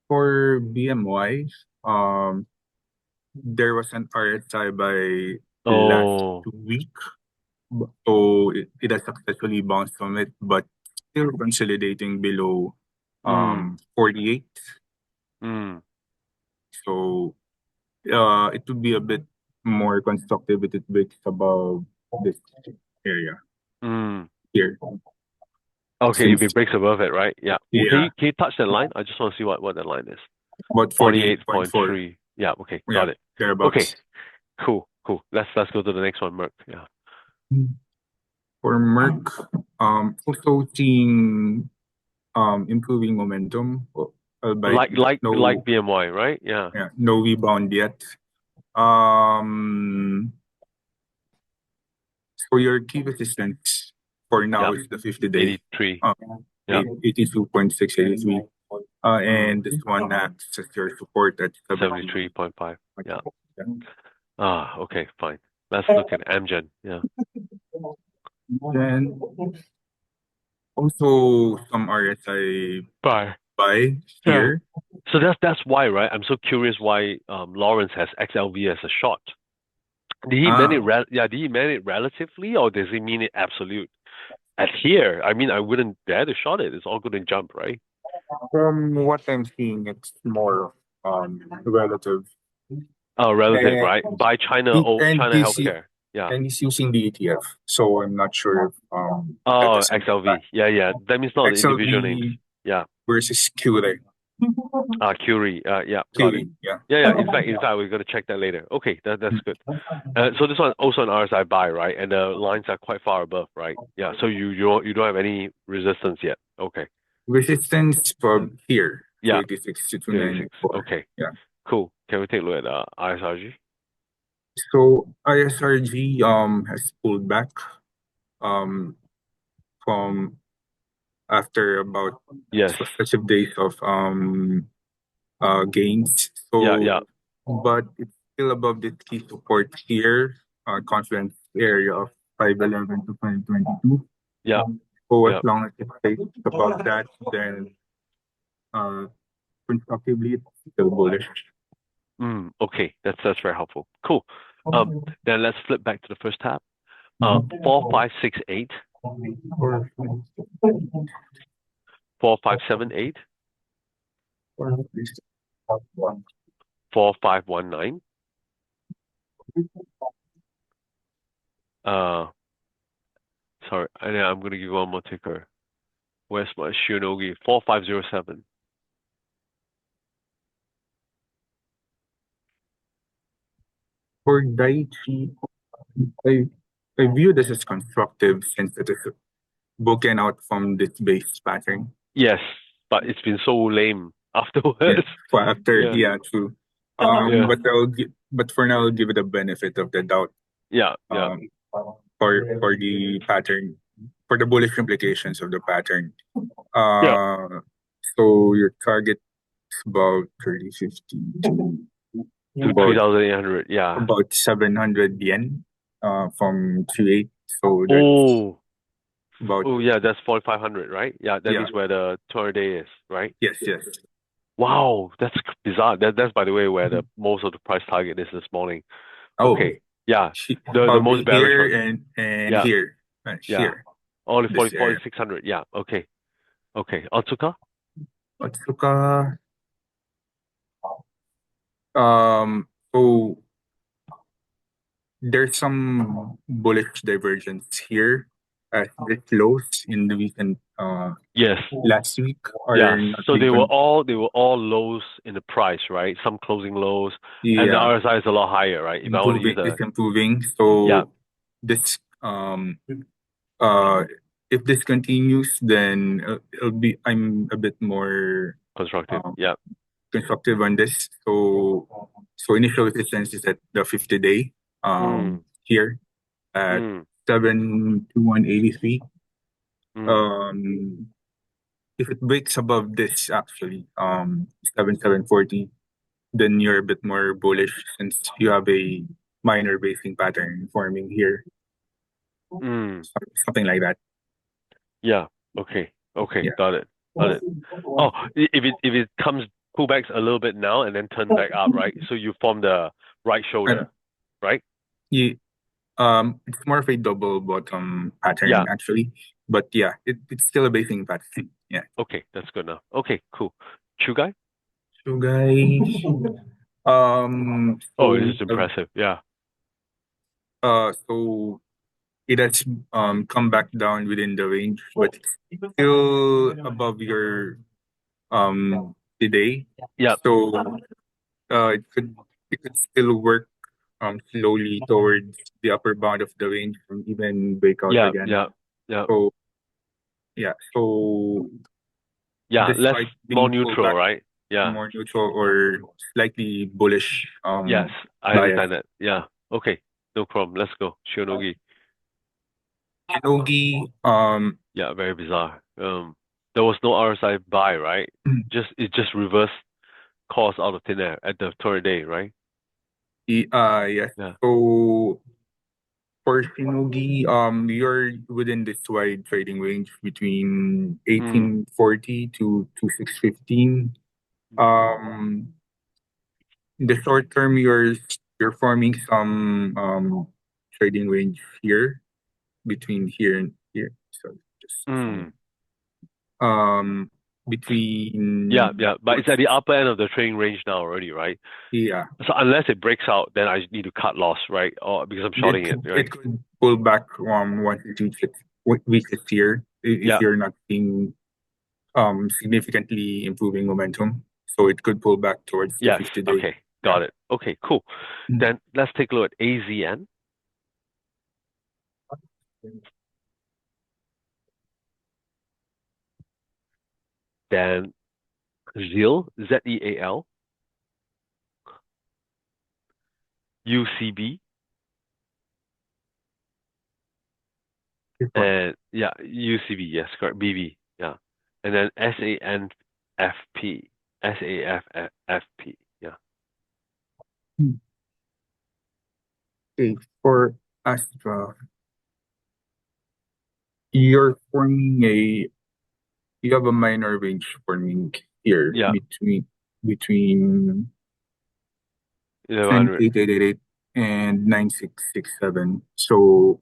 For BMY, um, there was an RSI by last Oh, week. So it has successfully bounced from it, but still consolidating below mm, 48. mm, So it would be a bit more constructive if it breaks above this area mm. here. Okay, if Since it breaks above it, right? Yeah. Well, yeah, can you touch that line? I just want to see what that line is. about 48.4. 48.3. Yeah, okay, Yeah, got it. Okay, thereabouts. cool. Let's go to the next one, Merck. Yeah. For Merck, also seeing improving momentum, albeit Like BMY, right? Yeah. no rebound yet. Um, so your key resistance for now Yeah. is the 50-day, 83. uh, Yeah. 82.683. Mm. And this one acts as your support at 70. 73.5. Yeah. Okay, fine. Let's look at Amgen. Yeah. Then also some RSI Bye. buy Yeah. here. So that's why, right? I'm so curious why Lawrence has XLV as a short. Did he mean it Ah, did he mean it relatively or does he mean it absolute? At here, I mean I wouldn't dare to short it. It's all going to jump, right? from what I'm seeing, it's more relative. Oh, relative, And right? By and China this healthcare. Yeah. and he's using the ETF, so I'm not sure if that Oh, has an XLV. impact. Yeah. That means not the individual names. XLV Yeah. versus QRE. Curie. Yeah, got it. QRE, yeah. Yeah. In fact, we're gonna check that later. Okay, that's good. So this one also an RSI buy, right? And the lines are quite far above, right? Yeah. So you don't have any resistance yet. Okay. Resistance from here, Yeah. 286 to 86. 294. Okay. Yeah. Cool. Can we take a look at ISRG? So ISRG has pulled back um from after about Yes. successive days of gains. Yeah. So but it's still above the key support here, confidence area of 511 to 522. Yeah. So as Yeah. long as it stays above that, then uh constructively it's still bullish. Okay. That's very helpful. Cool. Then let's flip back to the first tab. Mhm. 4568, 4578, 4519. Uh, sorry, I'm gonna give you one more ticker. Where's my Shinogi? 4507. For Daiichi, I I view this as constructive since it is broken out from this base pattern. Yes, but it's been so lame Yeah. afterwards. For after Yeah, true. yeah, But for now I'll give it the benefit of the doubt. yeah. Um for the pattern, for the bullish implications of the pattern. Yeah, Uh so your target is about 3050 to to about 3,800. Yeah. 700 yen from 28. So that's Oh, about Oh yeah, that's 4,500, right? Yeah, that yeah, means where the 200-day is, right? yes, yes. Wow, that's bizarre. That's by the way where the most of the price target is this morning. Oh, Okay. Yeah. The most bearish here one. and Yeah. here, Yeah. here, Only this 40, area. 4,600. Yeah. Okay. Okay. Otsuka? Otsuka, so there's some bullish divergence here as the close in the recent Yes. last week Yeah. are not So being they were all lows in the price, right? Some closing lows, and the yeah, RSI is a lot higher, right? If I want to use it's a improving. yeah, So this uh if this continues, then it'll be I'm a bit more constructive. um Yeah. constructive on this. So initial resistance is at the 50-day Mm. here at Mm. 72183. Mm. Um, if it breaks above this actually 7740, then you're a bit more bullish since you have a minor basing pattern forming here, Mm. something like that. Yeah. Okay. Okay. Yeah. Got it. Got it. Oh, if it comes pullbacks a little bit now and then turn back up, right? So you form the right And shoulder, right? yeah, it's more of a double bottom pattern Yeah. actually, but yeah, it's still a basing pattern. Yeah. Okay, that's good enough. Okay, cool. Chugai? So guys, Oh, so this we is impressive. Yeah. so it has come back down within the range, but it's still above your today. Yep. So it could still work slowly towards the upper bound of the range and even break out Yep. again. Yep. Yep. So yeah, so Yeah. Less despite more being pulled neutral, back right? Yeah. more neutral or slightly bullish Yes, I bias. understand that. Yeah. Okay. No problem. Let's go. Shionogi. Shinogi, Yeah, very bizarre. There was no RSI buy, right? It just reversed course out of thin air at the 200-day, right? yes. Yeah. So for Shinogi, you're within this wide trading range between Mm. 1840 to 2615. Mm. Um, in the short term, you're forming some trading range here between here and here. So just Mm. um Yeah, between yeah. But it's at the upper end of the trading range now already, right? yeah, So unless it breaks out, then I need to cut loss, right? Or because I'm shorting it, it right? could pull back once it reaches here if Yeah. you're not seeing significantly improving momentum. So it could pull back towards the Yes. 50-day. Okay. Yeah. Got it. Okay, cool. Then let's take a look at AZN. Then ZEAL, ZEAL, UCB, This one. and yeah, UCB, yes, correct. BB, yeah. And then SANFP, SAFFP, yeah. Okay, for Astra, you're forming a you have a minor range forming here Yeah, between 1100. 10888 and 9667. So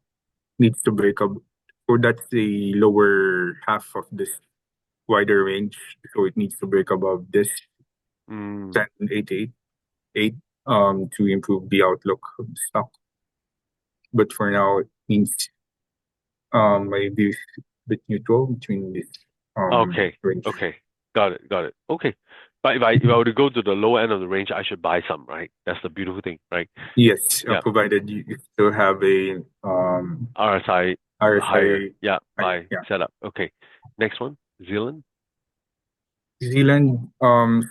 needs to break up. So that's the lower half of this wider range. So it needs to break above this Mm, 10888 to improve the outlook of the stock. But for now it means my view is a bit neutral between this okay, range. okay. Got it, got it. Okay. But if I were to go to the lower end of the range, I should buy some, right? That's the beautiful thing, right? Yes, Yeah. provided you still have a RSI higher. RSI Yeah, higher. buy, Yeah. setup. Okay. Next one, Zealand. New Zealand,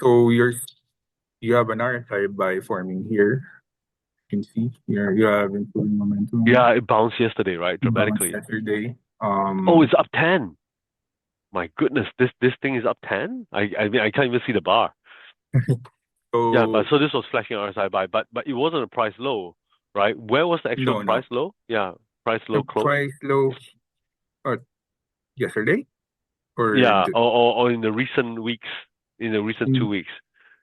so you have an RSI by forming here. You can see here you have improving momentum. Yeah, it bounced yesterday, right? You bounced Dramatically. yesterday. Oh, it's up 10. My goodness, this thing is up 10? I mean I can't even see the bar. Yeah, but So so this was flashing RSI buy, but it wasn't a price low, right? Where was the actual no, price no. low? Yeah, price The low close. price low. yesterday or Yeah, or in the recent weeks, in the recent two in, weeks.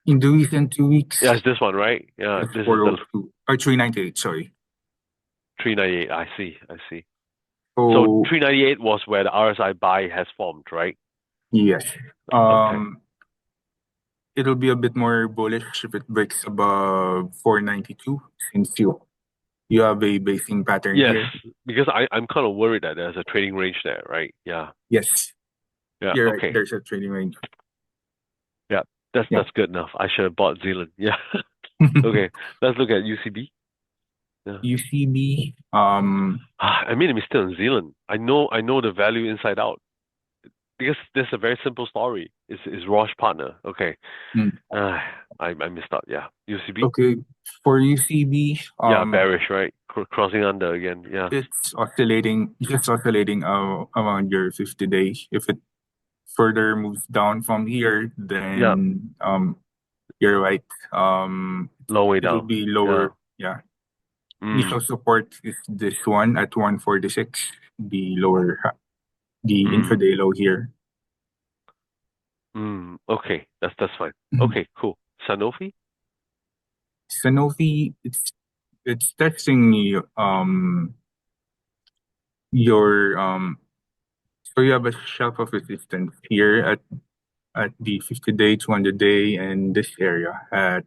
in the recent 2 weeks. Yeah, it's this one, right? Yeah, It's this is the 402 or 398. Sorry. 398. I see, I see. So So 398 was where the RSI buy has formed, right? yes. Okay. Um, it'll be a bit more bullish if it breaks above 492 since you have a basing pattern Yes, here. because I'm kind of worried that there's a trading range there, right? Yeah. Yes, Yeah. you're right. Okay. There's a trading range. Yeah. That's Yeah. that's good enough. I should have bought Zealand. Yeah. Okay. Let's look at UCB. Yeah. UCB. I made a mistake on Zealand. I know the value inside out because there's a very simple story. It's Roche partner. Okay. mm, I missed out. Yeah. UCB. okay. For UCB, Yeah. Bearish, right? Crossing under again. Yeah. it's oscillating, just oscillating around your 50 days. If it further moves down from here, Yeah. then you're right. Um, Long way it'll down. be Yeah. lower. Yeah. Initial Mm. support is this one at 146. The lower, the Mm. intraday low here. Mm. Okay. That's fine. Mhm. Okay. Cool. Sanofi. Sanofi, it's testing your so you have a shelf of resistance here at the 50 day, 200 day, and this area at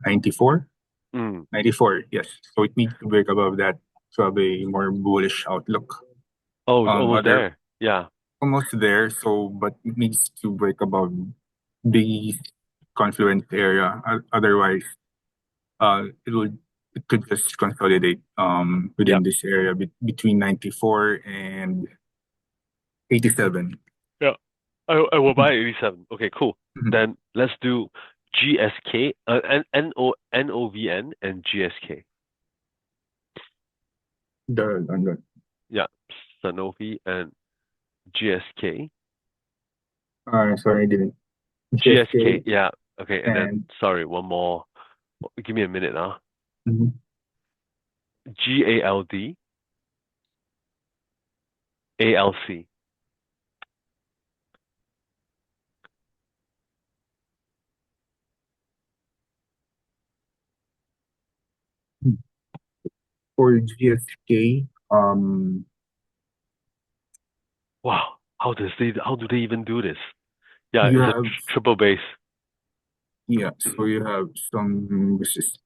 94. Mm. 94, yes. So it needs to break above that to have a more bullish outlook. Oh, it's almost Other there. Yeah. almost there. So, but it needs to break above the confluence area. Otherwise, it would it could just consolidate Yeah. within this area between 94 and 87. Yeah. I will buy 87. Okay, cool. Mhm. Then let's do GSK, NOVN and GSK. The Yeah. Sanofi and GSK. sorry, I didn't. GSK, GSK yeah. Okay, and then and sorry, one more. Give me a minute now. mhm. GALD, ALC. For GSK, Wow. How do they even do this? Yeah, you it's a have triple base. yeah, so you have some resist.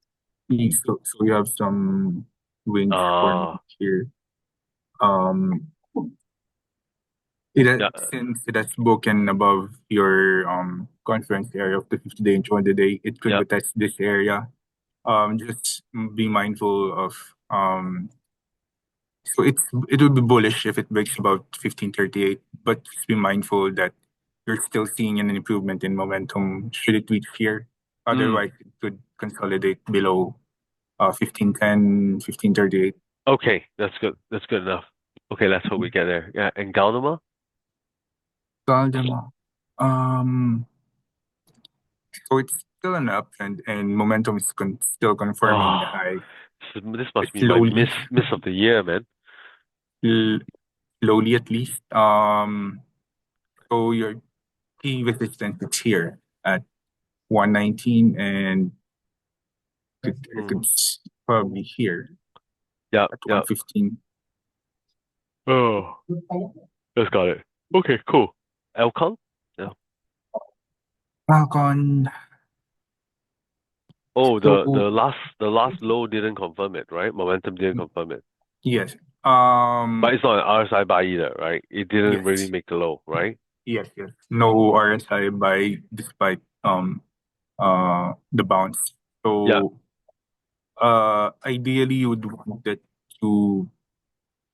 So you have some range forming Uh here. Um, yeah, since it has broken above your conference area of the 50 day and 200 day, it could yeah. retest this area. Just be mindful of so it would be bullish if it breaks about 1538, but just be mindful that you're still seeing an improvement in momentum should it reach here. Mm. Otherwise, it could consolidate below 1510, 1538. Okay, that's good. That's good enough. Okay, let's hope we get there. Yeah, and Galderma? Galdema. Um, so it's still an uptrend and momentum is still confirming the Oh, high. this must be my Slowly, miss of the year, man. l- slowly at least. So your key resistance is here at 119 and Mm. it's probably here Yeah, at yeah. 115. Oh, just got it. Okay, cool. Elcon? Yeah. Falcon. Oh, So the last low didn't confirm it, right? Momentum didn't confirm it. yes. But it's not an RSI buy either, right? It didn't really Yes. make the low, right? Yes. No RSI by despite the bounce. Yeah, So ideally you would want it to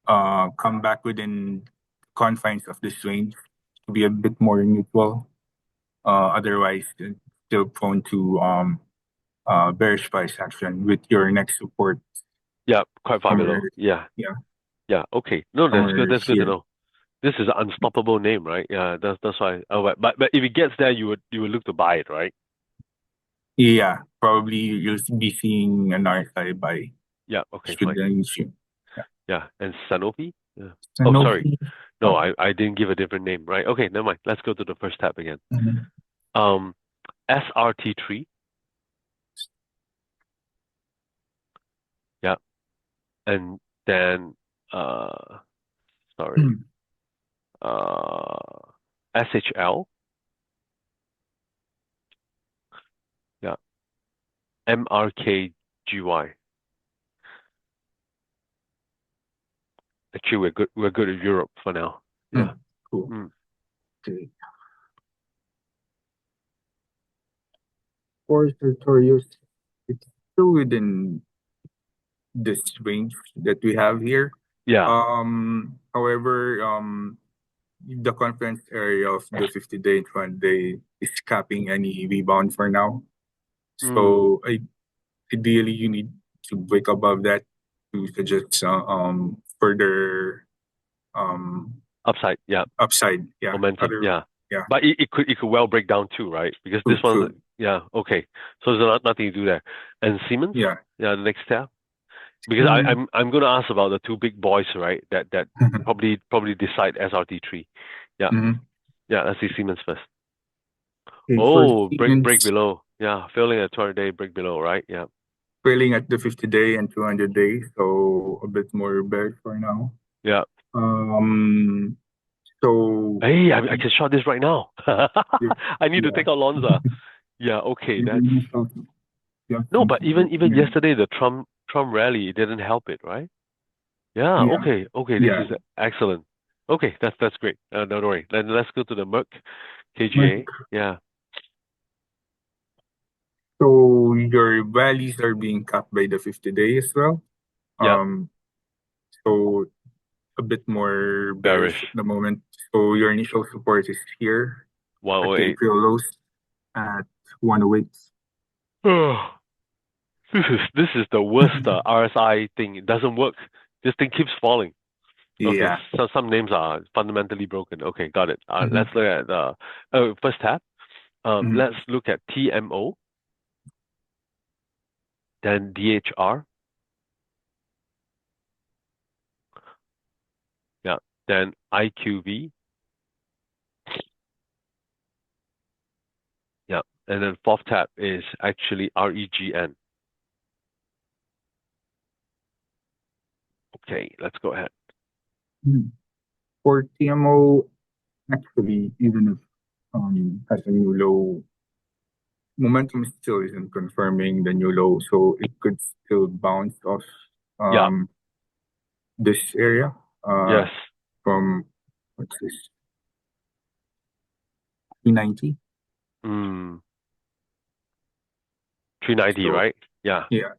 come back within confines of this range to be a bit more neutral. Otherwise it's still prone to bearish price action with your next support yeah, quite far somewhere, below. Yeah, yeah, yeah. Okay. No, that's good. somewhere That's good to here. know. This is an unstoppable name, right? Yeah, that's why. Oh, but if it gets there, you would look to buy it, right? Yeah, probably you'll be seeing an RSI by Yeah. Okay. should Fine. the issue. Yeah. Yeah, and Sanofi. Yeah. Oh, sorry. Sanofi. No, I didn't give a different name, right? Okay, never mind. Let's go to the first tab again. Mhm. Um, SRT3. Yeah, and then sorry, Mm. SHL. Yeah, MRKGY. Actually, we're good at Europe for now. Yeah. Mm. Cool. Mm. Okay. For Sartorius, it's still within this range that we have here. Yeah. However, the confidence area of the 50-day and 100-day is capping any rebound for now. Mm. So ideally, you need to break above that to suggest further um Upside. Yeah. upside. Yeah. Momentum. Other Yeah. yeah. But it could well break down too, right? Because this Food one's food. yeah, okay. So there's nothing to do there. And Siemens? Yeah. Yeah, the next tab. Because Mm. I'm gonna ask about the two big boys, right? That probably decide SRT3. Yeah. Mhm. Yeah, let's see Siemens first. Okay, for Oh, break Siemens, below. Yeah, failing a 200-day break below, right? Yeah. failing at the 50-day and 200-day, so a bit more bearish for now. Yeah. Um, so Hey, I can shot this right now. you I need to yeah, take out Lonza. Yeah, okay, you that's can use those. You have no, some but support even here. yesterday the Trump rally it didn't help it, right? Yeah, Yeah, okay, this yeah. is excellent. Okay, that's great. Don't worry. Then let's go to the Merck But KGA. Yeah, so your values are being capped by the 50-day as well. yeah, Um, so a bit more bearish at bearish. the moment. So your initial support is here at the 108. April lows at 108. This is the worst RSI thing. It doesn't work. This thing keeps falling. Okay, Yeah. so some names are fundamentally broken. Okay, got it. Let's Mhm. look at first tab. Mhm. Let's look at TMO, then DHR, yeah, then IQV, yeah, and then fourth tab is actually REGN. Okay, let's go ahead. Mhm. For TMO, actually, even if has a new low, momentum still isn't confirming the new low, so it could still bounce off Yeah, um this area yes, from what's this 390. mm, 390, So right? Yeah. yeah,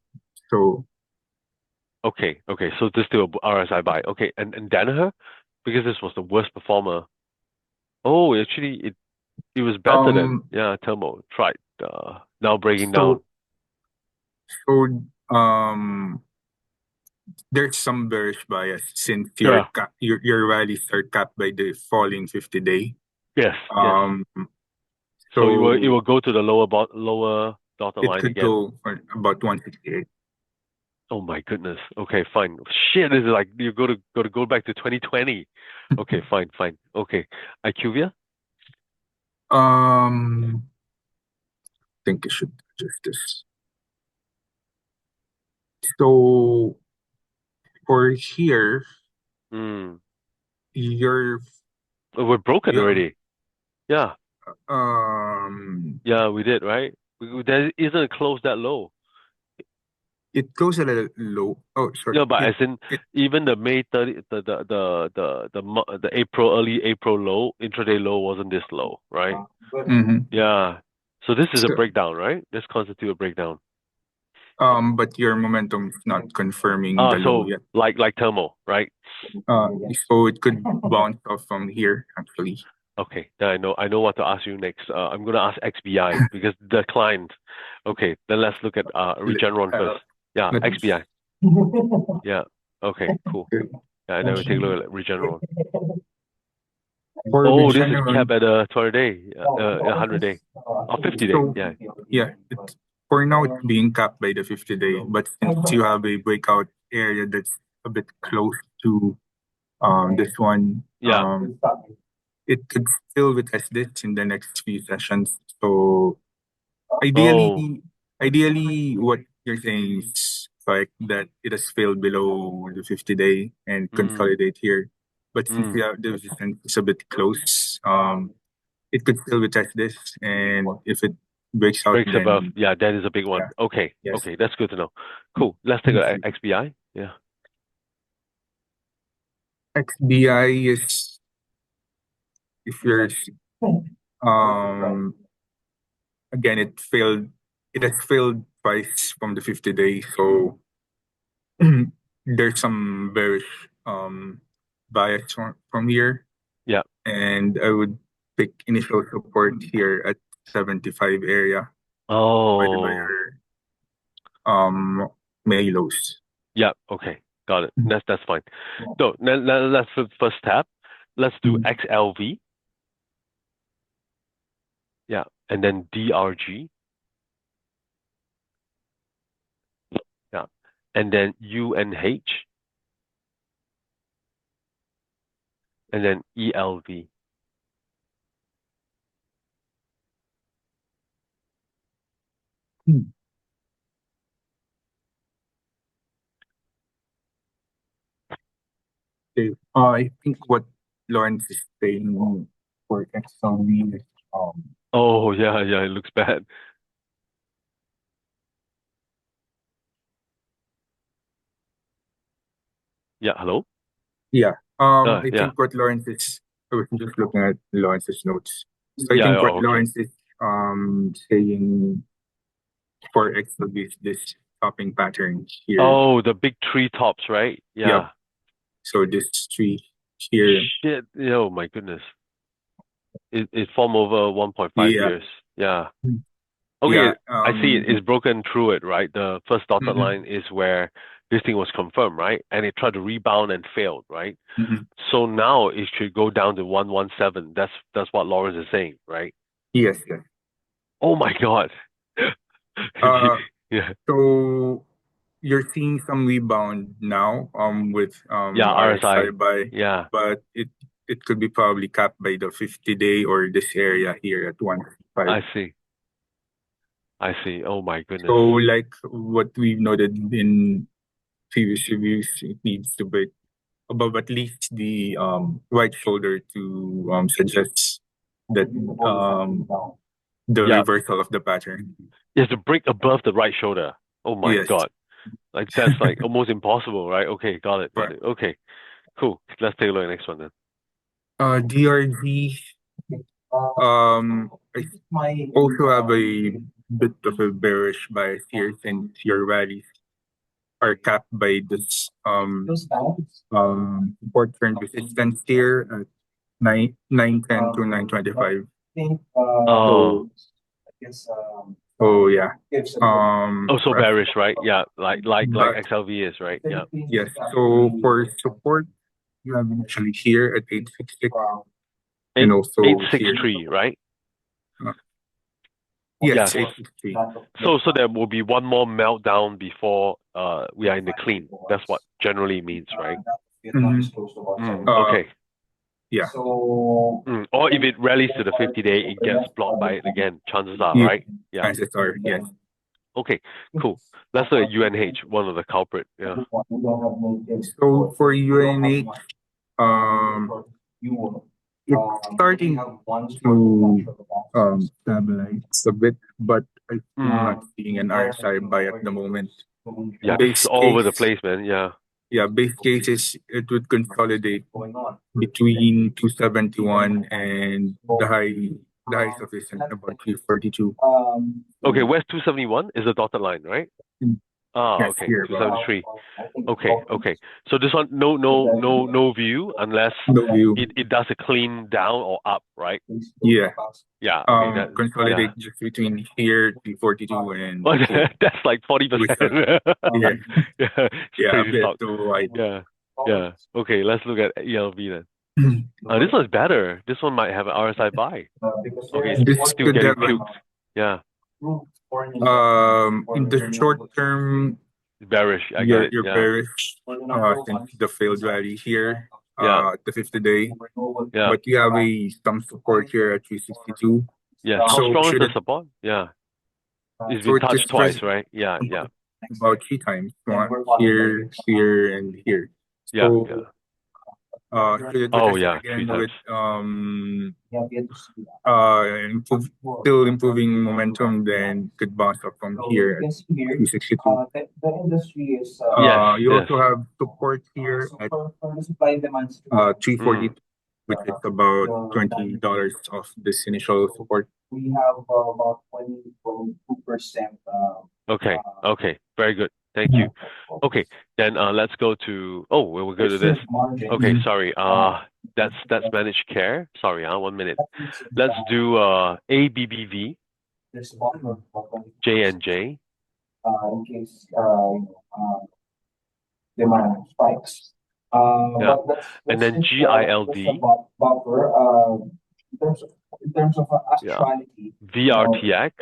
so Okay. So this still a RSI buy. Okay, and Danaher, because this was the worst performer. Oh, actually, it was better than um yeah. Thermo tried now breaking down. so so there's some bearish bias since Yeah. your rallies are capped by the falling 50-day. Yes. Um, So it will so go to the lower dotted it line could again. go for about 168. Oh my goodness. Okay, fine. Shit, this is like you go back to 2020. Okay, fine. Okay, IQVIA. Think I should adjust this. So for here, Hmm. your Oh, we're broken you have already. Yeah, yeah, we did right. There isn't a close that low. it goes a little low. Oh, sorry. Yeah, but as in It even the May 30, the April early April low intraday low wasn't this low, right? mhm. Yeah. So this is a So, breakdown, right? This constitute a breakdown. but your momentum is not confirming Ah, the low so yet. like thermal, right? Uh, so it could bounce off from here actually. Okay, then I know what to ask you next. I'm gonna ask XBI because the client. Okay, then let's look at Let, Regeneron first. Yeah, let me. XBI. Yeah. Okay, cool. Yeah, and then we take a look at Regeneron. For Oh, this is Regeneron, capped at a 200-day, 100-day, or 50-day. so Yeah. yeah, for now it's being capped by the 50-day, but since you have a breakout area that's a bit close to this one. Yeah. It could still retest this in the next few sessions. So Oh. ideally, what you're saying is like that it has failed below the 50-day and Mm, consolidate here. But since mm. the resistance is a bit close, it could still retest this, and if it breaks out, Breaks above. then Yeah, that is a big yeah, one. Okay. yes. Okay, that's good to know. Cool. Let's take a XBI. Yeah. XBI is if you're um again it has failed twice from the 50-day, so there's some bearish bias from here, Yeah. and I would pick initial support here at 75 area by the Oh. buyer May lows. Yeah. Okay. Got it. That's fine. So let's first tab. Let's do XLV. Yeah. And then DRG. Yeah. And then UNH. And then ELV. Hmm. Okay. I think what Lawrence is saying for XLV is Oh yeah, yeah, it looks bad. Yeah, hello? yeah. I Yeah. think what Lawrence is I was just looking at Lawrence's notes. So I Yeah, think what oh, okay. Lawrence is saying for XLV is this topping pattern here. Oh, the big tree tops, right? Yep. Yeah. So this tree here. Shit. Oh my goodness. It formed over 1.5 Yeah. years. Yeah. Yeah. Okay, I see it. It's broken through it, right? The first dotted line Mhm, is where this thing was confirmed, right? And it tried to rebound and failed, right? mhm. So now it should go down to 117. That's what Lawrence is saying, right? Yes, yes. Oh my God. Uh, Yeah. so you're seeing some rebound now with Yeah, RSI RSI. buy, Yeah, but it could be probably capped by the 50-day or this area here at 165. I see. I see. Oh my So goodness. like what we've noted in previous reviews, it needs to break above at least the right shoulder to suggest that the Yeah, reversal of the pattern. you have to break above the right shoulder. Oh my Yes. God. Like that's like almost impossible, right? Okay, got it, got Yeah. it. Okay, cool. Let's take a look at the next one then. DRG, I also have a bit of a bearish bias here since your rallies are capped by this support trend resistance here at 910 to 925. Oh, So yeah. also bearish, right? Yeah, like But XLV is, right? Yeah. yes, so for support, you have initially here at 866 Eight and eight also six here. three, right? Uh, yes, Yes. 863. So there will be one more meltdown before we are in the clean. That's what generally means, right? Mhm. Okay. Yeah. Or if it rallies to the 50-day, it gets blocked by it again. Chances are, Yeah. right? Yeah. Chances are, yes. Okay. Cool. Let's look at UNH, one of the culprit. Yeah. So for UNH, it's starting to stabilize a bit, but I'm Mm. not seeing an RSI buy at the moment. Yeah, it's Base all over the case, place, man. Yeah. yeah, base case is it would consolidate between 271 and the highs of recent about 342. Okay, where's 271? Is the dotted line, right? Ah, Yes, okay. here about 273. Okay, okay. So this one, no view unless no view. it does a clean down or up, right? Yeah. Yeah, okay, yeah. Consolidate just between here 342 and Well, here. that's like 40%. With yeah, Yeah, it's yeah, a crazy bit stock. too wide. Yeah, yeah. Okay, let's look at ELV then. This one's better. This one might have an RSI buy. Okay, This it's still could getting have puked. Yeah. in the short term, Bearish. I got it. you're Yeah. bearish since the failed rally here Yeah. the 50-day, Yeah. but you have some support here at 362. Yes. How So strong is should the it support? Yeah. It's so been it touched just twice, right? Yeah. Yeah. about three times, one here, here, and here. Yeah. So Yeah. should it Oh retest yeah. Three again times. with still improving momentum, then could bounce up from here at 362. Yes. You Yes. also have support here at Mm. 342, which is about $20 of this initial support. Okay. Okay. Very good. Thank you. Okay. Then let's go to. Oh, we'll go to this. Okay. Sorry. That's managed care. Sorry. 1 minute. Let's do ABBV, J&J. Yeah. And then GILD. Yeah. VRTX.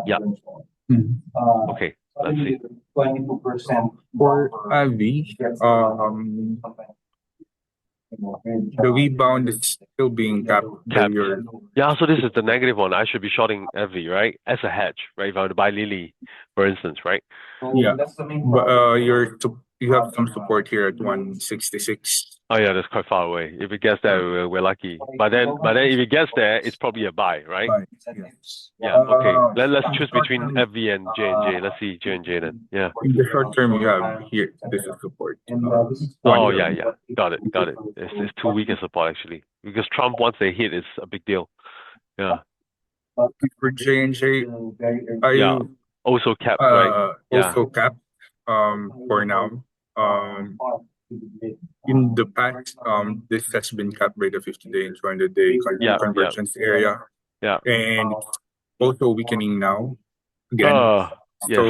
Yeah. Mhm. Okay. Let's see. For AV, the rebound is still being capped by Capped. your Yeah, so this is the negative one. I should be shorting FV, right? As a hedge, right? If I were to buy Lily, for instance, right? yeah. But you have some support here at 166. Oh yeah, that's quite far away. If it gets there, we're lucky. But then if it gets there, it's probably a buy, right? Fine. Yes. Yeah. Okay. Let's In the choose short between term, FV and J&J. Let's see J&J then. Yeah. you have here this is support. Oh yeah, yeah. Got it. Got it. It's too weak a support actually because Trump once they hit, it's a big deal. Yeah. For J&J, are Yeah. you Also capped, right? Yeah. also capped for now? Um, in the past, this has been capped by the 50-day and 200-day Yeah. Yeah. convergence area, Yeah. and it's also weakening now again. Uh, yes. So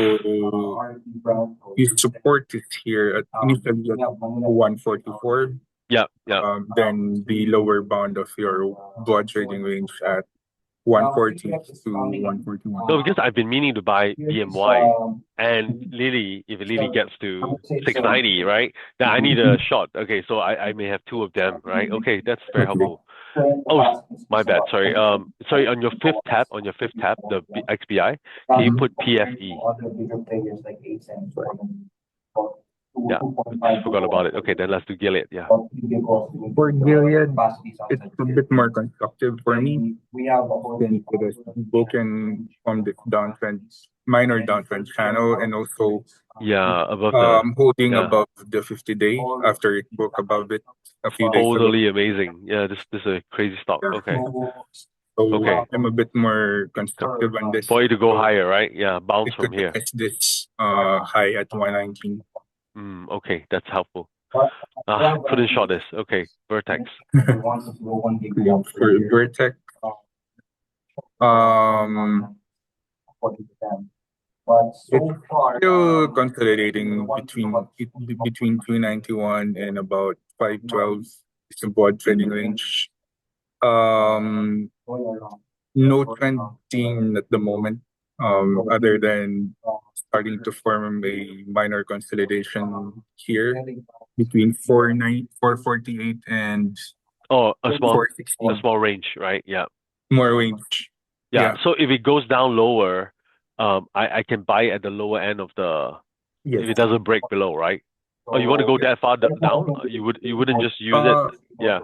his support is here at initially at 144. Yeah. Yeah. Then the lower bound of your blood trading range at 140 to 141. No, because I've been meaning to buy BMY and Lily, if Lily gets to 690, right? Then I need a shot. Okay, so I may have two of them, right? Okay, that's very helpful. Oh, my bad. Sorry. Sorry. On your fifth tab, the XBI, can you put PFE? Yeah, just forgot about it. Okay, then let's do Gilead. Yeah. For Gilead, it's a bit more constructive for me since it is broken from the downtrend, minor downtrend channel, and also Yeah, above the. holding Yeah. above the 50-day after it broke above it a few days ago. Totally amazing. Yeah, this is a crazy stock. Okay. So Okay. I'm a bit more constructive on this. For you to go So higher, right? Yeah, bounce it from could here. test this high at 119. Okay, that's helpful. Couldn't short this. Okay, Vertex. For Vertex, it's still consolidating between 291 and about 512. It's a broad trading range. No trend seen at the moment, other than starting to form a minor consolidation here between 448 and Oh, a small 416. range, right? Yeah. More range. Yeah. Yeah. So if it goes down lower, I can buy at the lower end of the if Yes. it doesn't break below, right? Oh, you want to go that far down? You wouldn't just use it? Yeah.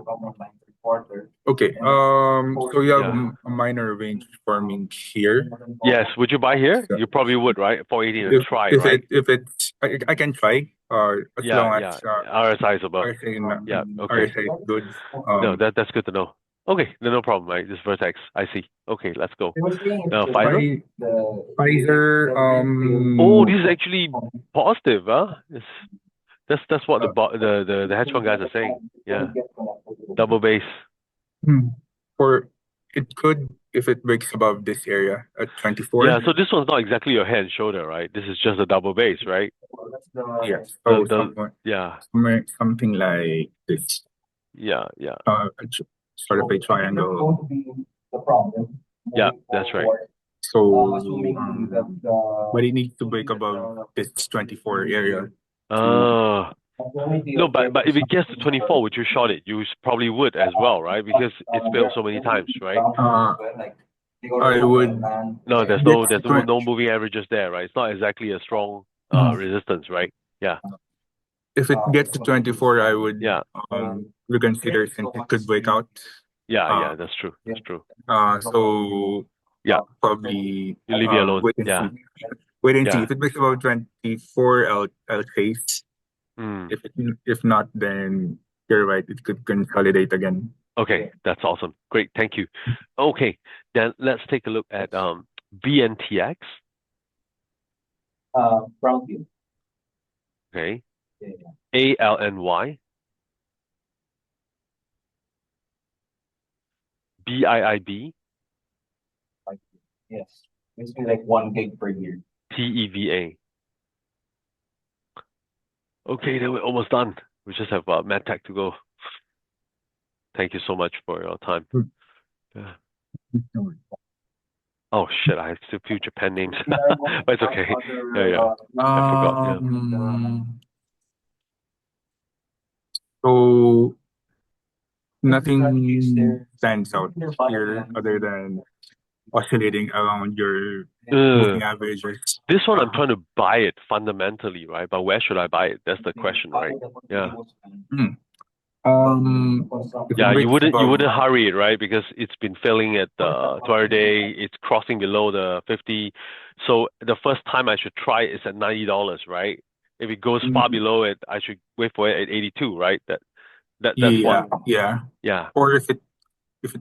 Okay. So you have Yeah. a minor range forming here. Yes. Would you buy here? You probably would, right? 480 and try, If right? if it's I can try. As Yeah, long yeah. as RSI is above. RSA Yeah. Okay. RSA is good. No, that's good to know. Okay, then no problem, right? This Vertex. I see. Okay, let's go. Pfizer? Pfizer. Oh, this is actually positive, huh? That's what the hedge fund guys are saying. Yeah. Double base. For it could if it breaks above this area at 24. Yeah, so this one's not exactly your head and shoulder, right? This is just a double base, right? Yes. So yeah. something like this. Yeah, yeah. Sort of a triangle. Yeah, that's right. So, but it needs to break above this 24 area to, No, but if it gets to 24, would you short it? You probably would as well, right? Because it's failed so many times, right? I would No, there's get no there's to no 20. no moving averages there, right? It's not exactly a strong resistance, right? Yeah, If it gets to 24, I would yeah, reconsider since it could break out. yeah. Uh, That's true. That's true. so Yeah, probably you leave it alone. wait and Yeah, see. Wait and see. yeah. If it breaks above 24, I'll chase. Mm. If not, then you're right. It could consolidate again. Okay, that's awesome. Great, thank you. Okay, then let's take a look at BNTX. Okay, ALNY, BIIB, TEVA. Okay, then we're almost done. We just have MedTech to go. Thank you so much for your time. Yeah. Oh shit, I have still few Japan names, but it's okay. Yeah. I forgot. Yeah. So nothing stands out here other than oscillating around your Uh, moving averages. this one I'm trying to buy it fundamentally, right? But where should I buy it? That's the question, right? Yeah. Hmm. If it Yeah, you breaks wouldn't you above, wouldn't hurry it, right? Because it's been failing at the 200-day, it's crossing below the 50. So the first time I should try is at $90, right? If it goes far mm, below it, I should wait for it at 82, right? That's yeah, one. yeah. Yeah. Or if it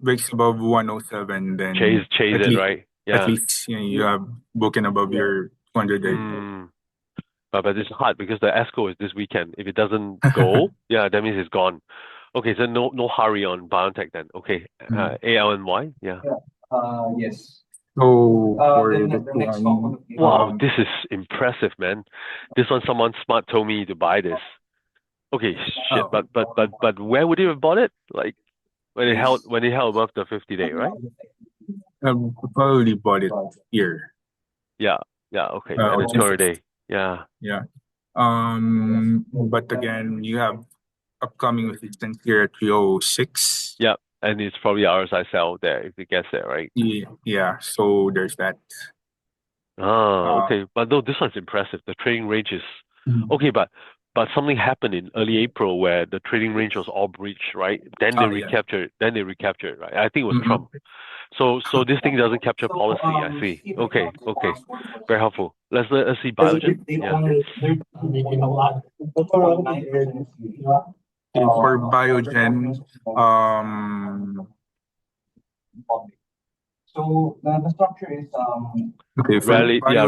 breaks above 107, then Chase at it, least right? Yeah. you have broken above your 200-day. Mm. But it's hard because the ESCO is this weekend. If it doesn't go, yeah, that means it's gone. Okay, so no hurry on BioNTech then. Okay. ALNY, yeah. So for this one, Wow, this is impressive, man. This one, someone smart told me to buy this. Okay, shit, oh, but where would you have bought it? Like when it held above the 50-day, right? probably bought it here. Yeah, yeah, okay. And Or the just 200-day, yeah, yeah. But again, you have upcoming resistance here at 306. yeah. And it's probably RSI sell there if it gets there, right? Yeah. So there's that. Uh, Okay. But no, this one's impressive. The trading range is mm. okay, but something happened in early April where the trading range was all breached, right? Then they Oh yeah. recaptured. Then they recaptured, right? I think it was Mhm. Trump. So this thing doesn't capture policy. I see. Okay. Very helpful. Let's see Biogen. Yeah. For Biogen, um, okay, for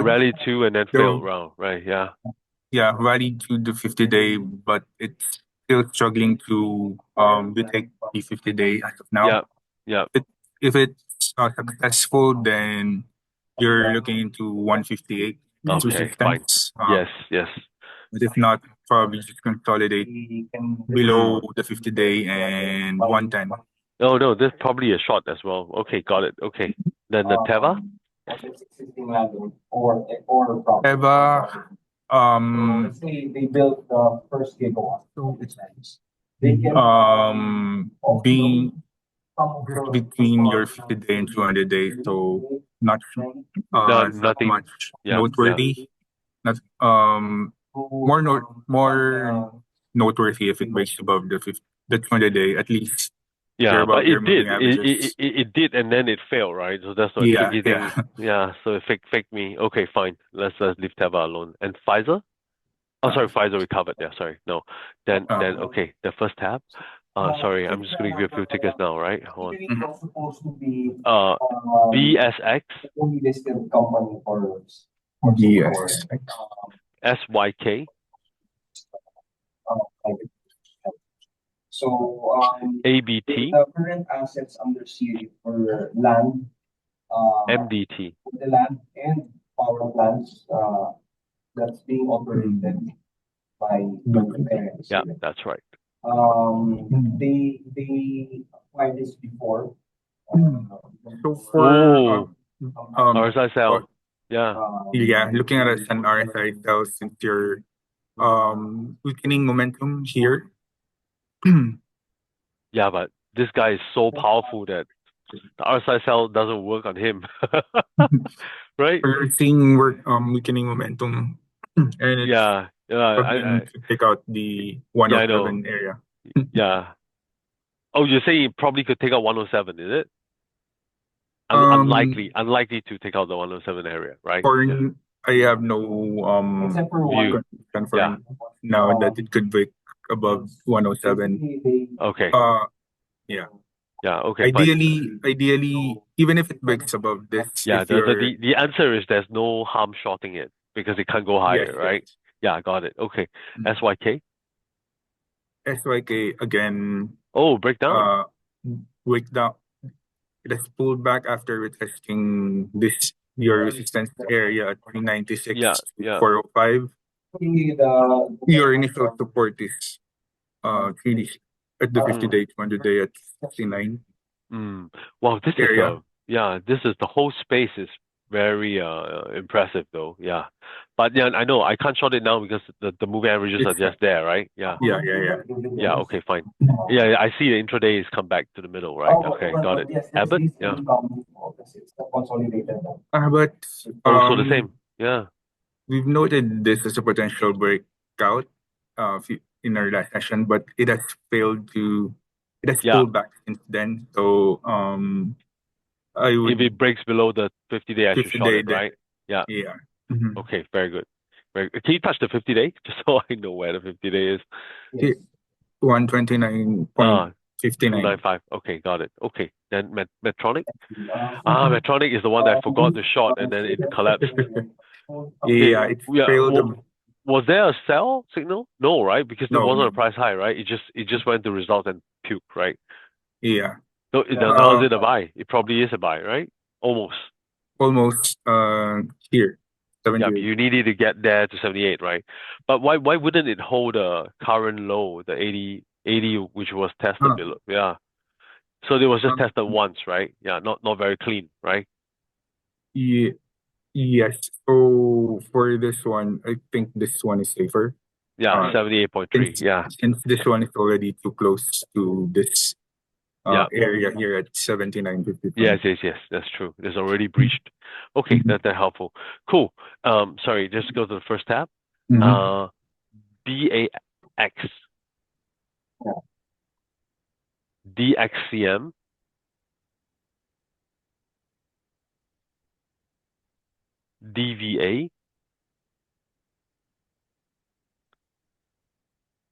Rally two and then failed so round, right? Yeah. yeah, rallied to the 50-day, but it's still struggling to detect the 50-day as of now. Yeah. Yeah. It, if it's successful, then you're looking into 158 Okay, fine. resistance. Yes. But if not, probably just consolidate below Hmm. the 50-day and 110. Oh no, there's probably a short as well. Okay, got it. Okay. Then the Teva? Eva, so being just between your 50-day and 200-day, so not No, not nothing. much Yeah. noteworthy. Not more noteworthy if it breaks above the 200-day. At least you're Yeah, but above your it did. moving averages. It did, and then it failed, right? So that's the Yeah, tricky yeah. thing. Yeah, so it fake me. Okay, fine. Let's leave Teva alone. And Pfizer? Oh, sorry, Pfizer recovered. Yeah, sorry. No. Then Uh, okay, the first tab. Sorry, I'm just gonna give you a few tickets now, right? Hold on. VSX, yes. SYK, ABT, MDT. Yeah, that's right. So for Oh, RSI But sell. Yeah. yeah, looking at an RSI sell since you're weakening momentum here. Yeah, but this guy is so powerful that the RSI sell doesn't work on him. Right? We're seeing weakening momentum, and it's Yeah. Yeah. struggling to take out the Yeah, I know. 107 area. Yeah. Oh, you're saying it probably could take out 107, is it? Um, Unlikely to take out the 107 area, right? for Yeah. I have no View. Yeah. confirm now that it could break above 107. Okay. Uh, yeah. Yeah. Okay. Fine. Ideally, even if it breaks above this, Yeah. if you're The answer is there's no harm shorting it because it can't go yes, higher, yes. right? Yeah. Got it. Okay. SYK. SYK again, Oh, breakdown. uh, break down. It has pulled back after retesting this your resistance area at Yeah. 396 to Yeah. 405. Your initial support is 3D at the 50 Mm. day, 200 day at 69 Mm. Wow. area. This is the whole space is very impressive though. Yeah. But yeah, I know I can't short it now because the moving averages are It's just there, right? Yeah. yeah, yeah, Yeah. yeah. Okay. Fine. Yeah. I see the intraday is come back to the middle, right? Okay. Got it. Abbott. Yeah. But Also the same. Yeah. we've noted this as a potential breakout in our last session, but it has Yeah. pulled back since then. So I If would it breaks below the 50-day, I should 50 short day it, then. right? Yeah. Yeah. Mhm. Okay. Very good. Very good. Can you touch the 50-day just so I know where the 50-day is? 129.59. 295. Okay. Got it. Okay. Then Medtronic. Medtronic is the one that I forgot to short and then it collapsed. Okay. Yeah, it Yeah. failed. Was there a sell signal? No, right? Because it No, wasn't no. a price high, right? It just went to result and puke, right? Yeah. So now is Uh, it a buy? It probably is a buy, right? Almost. almost here, Yeah, 78. but you needed to get there to 78, right? But why wouldn't it hold a current low, the 80 which was tested Uh, below? Yeah. So it was just um, tested once, right? Yeah, not very clean, right? ye- yes. So for this one, I think this one is safer. Yeah, Uh, 78.3. Yeah. since this one is already too close to this Yeah. area here at 79.55. Yes. That's true. It's already breached. Okay, that's helpful. Cool. Sorry, just go to the first tab. Mm-hmm. Uh, BAX, DXCM, DVA,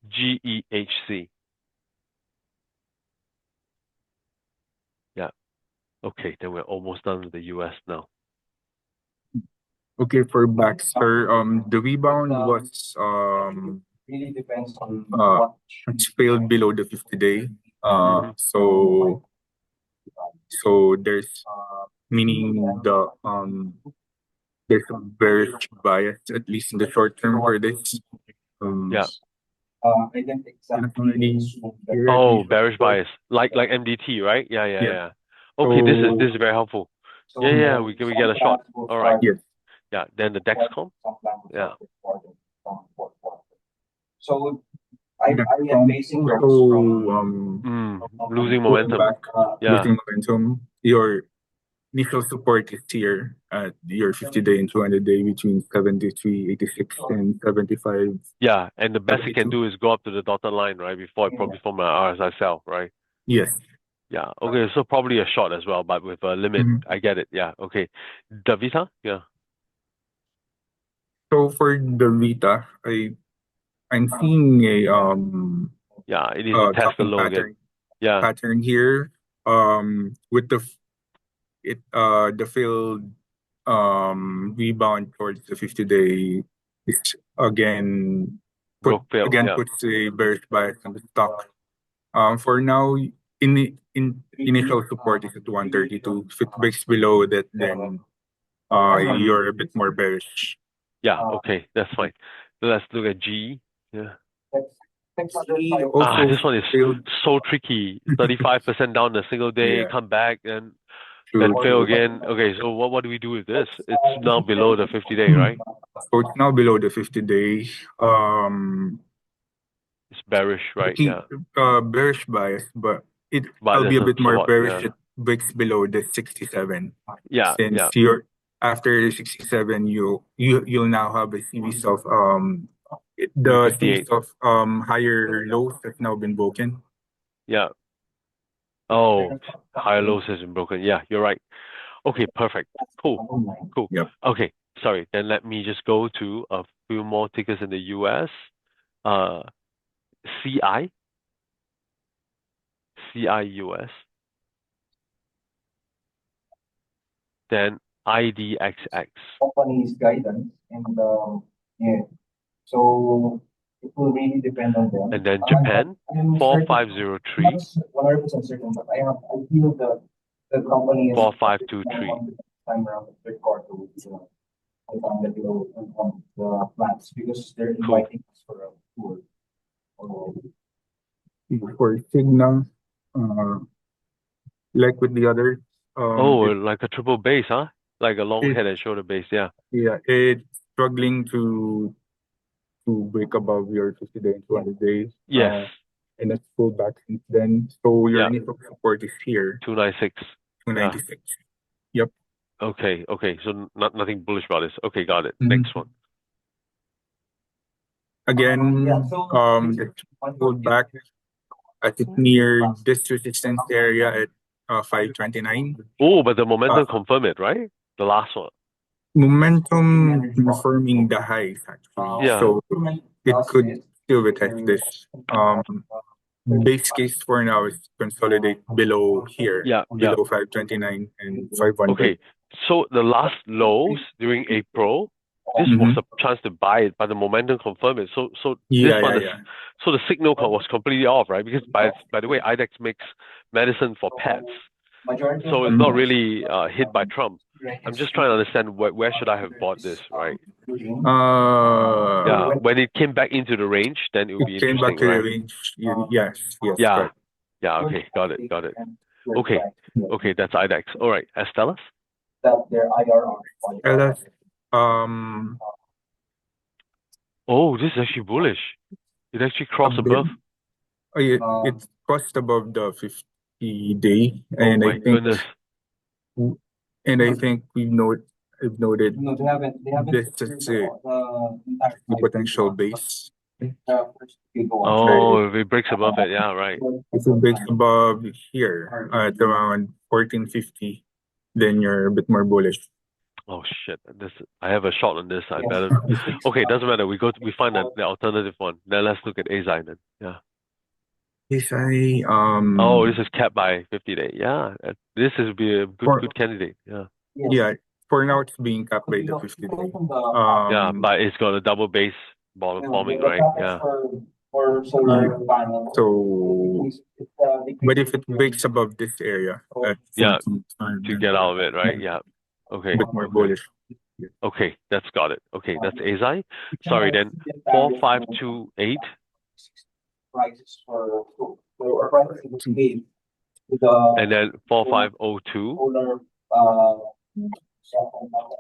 GEHC. Yeah. Okay, then we're almost done with the US now. Okay, for Baxter, the rebound was it's failed below the 50 day. Hmm. So there's meaning there's a bearish bias at least in the short term for this. Um, Yeah. definitely here at Oh, least bearish support. bias, like MDT, right? Yeah. Yeah. Okay, So this is very helpful. Yeah. We get a shot. All right. yes. Yeah. Then the Dexcom. Yeah. Losing Pulling momentum. back, Yeah. losing momentum. Your initial support is here at your 50 day and 200 day between 73.86 and Yeah. And the best it can 75.72. do is go up to the dotted line, right? Before it probably form an RSI sell, right? Yes. Yeah. Okay. So probably a short as well, but with a limit. Mhm. I get it. Yeah. Okay. Davita. Yeah. So for the Vita, I'm seeing a Yeah. It needs to test the dropping low again. Yeah. pattern here with the failed rebound towards the 50 day is Broke failed. Yeah. puts a bearish bias on the stock. For now, in initial support is at 132. If it breaks below that, then Mm. you're a bit more bearish. Yeah. Okay. That's fine. So let's look at G. Yeah. Also This one is failed. so tricky. 35% down in a single day, Yeah. come back, and Then fail again. Okay, so what do we do with this? It's now below the 50-day, right? So it's now below the 50 days. It's bearish, right? Yeah. Bearish bias, but But I'll be there's a a bit more support. bearish. Yeah. It breaks below the 67. Yeah. Since Yeah. you're after 67, you'll now have a series of the series 58. of higher lows that's now been broken. Yeah. Oh, higher lows has been broken. Yeah, you're right. Okay, perfect. Cool. Cool. Yep. Okay, sorry. Then let me just go to a few more tickers in the US. Uh, CI, CIUS. Then IDXX. Company's guidance and yeah. So it will really depend on them. And then Japan, I'm certain, I'm not 4503, 100% certain, but I feel the company is 4523. on the time around the third quarter will be on the plans because they're Cool. inviting us for a tour. So, For Signa, uh, like with the others, Oh, like a triple base, huh? Like a long it head and shoulder base, yeah. yeah, it's struggling to break above your 50-day and 200 days. Yes. And it's pulled back since then. So your Yeah. initial support is here, 296. Yeah. 296. Yep. Okay, okay. So nothing bullish about this. Okay, got it. Mhm. Next one. Again, yeah, so it's pulled back. I think near this resistance area at 529. Oh, but the momentum confirm it, right? The last one. Momentum confirming the highs actually. Yeah. So it could still retest this. Base case for now is consolidate below here, Yeah, yeah. below 529 and 500. Okay. So the last lows during April, this was a chance to buy it, but the momentum confirmed it. So this Yeah, one, yeah, yeah. so the signal was completely off, right? Because by the way, IDEX makes medicine for pets, so it's not really hit by Trump. I'm just trying to understand where should I have bought this, right? Yeah, when it came back into the range, then it would be It came back interesting, to the right? range. Yes, yes, Yeah, correct. yeah. Okay, got it, got it. Okay, okay, that's IDEX. All right, Estelas. that their IRR. LS, um, Oh, this is actually bullish. It actually crossed a bit. above. It crossed above the 50-day, Oh and my goodness. I think I've noted No, they haven't this is the potential base. Oh, if it breaks above it, yeah, right. If it breaks above here at around 1450, then you're a bit more bullish. Oh shit! I have a shot on this. I better. Okay, doesn't matter. We find the alternative one. Then let's look at ASI then. Yeah. ASI, Oh, this is capped by 50-day. Yeah, this is be a good candidate. Yeah. Yeah, for now it's being capped by the 50-day. Yeah, but it's got a double base forming, right? Yeah. For solar panels. So, but if it breaks above this area, Yeah, to get out of it, right? Yeah. Okay. a bit more bullish. Okay, that's got it. Okay, that's ASI. Sorry, then 4528. Prices for prices to gain And then 4502. solar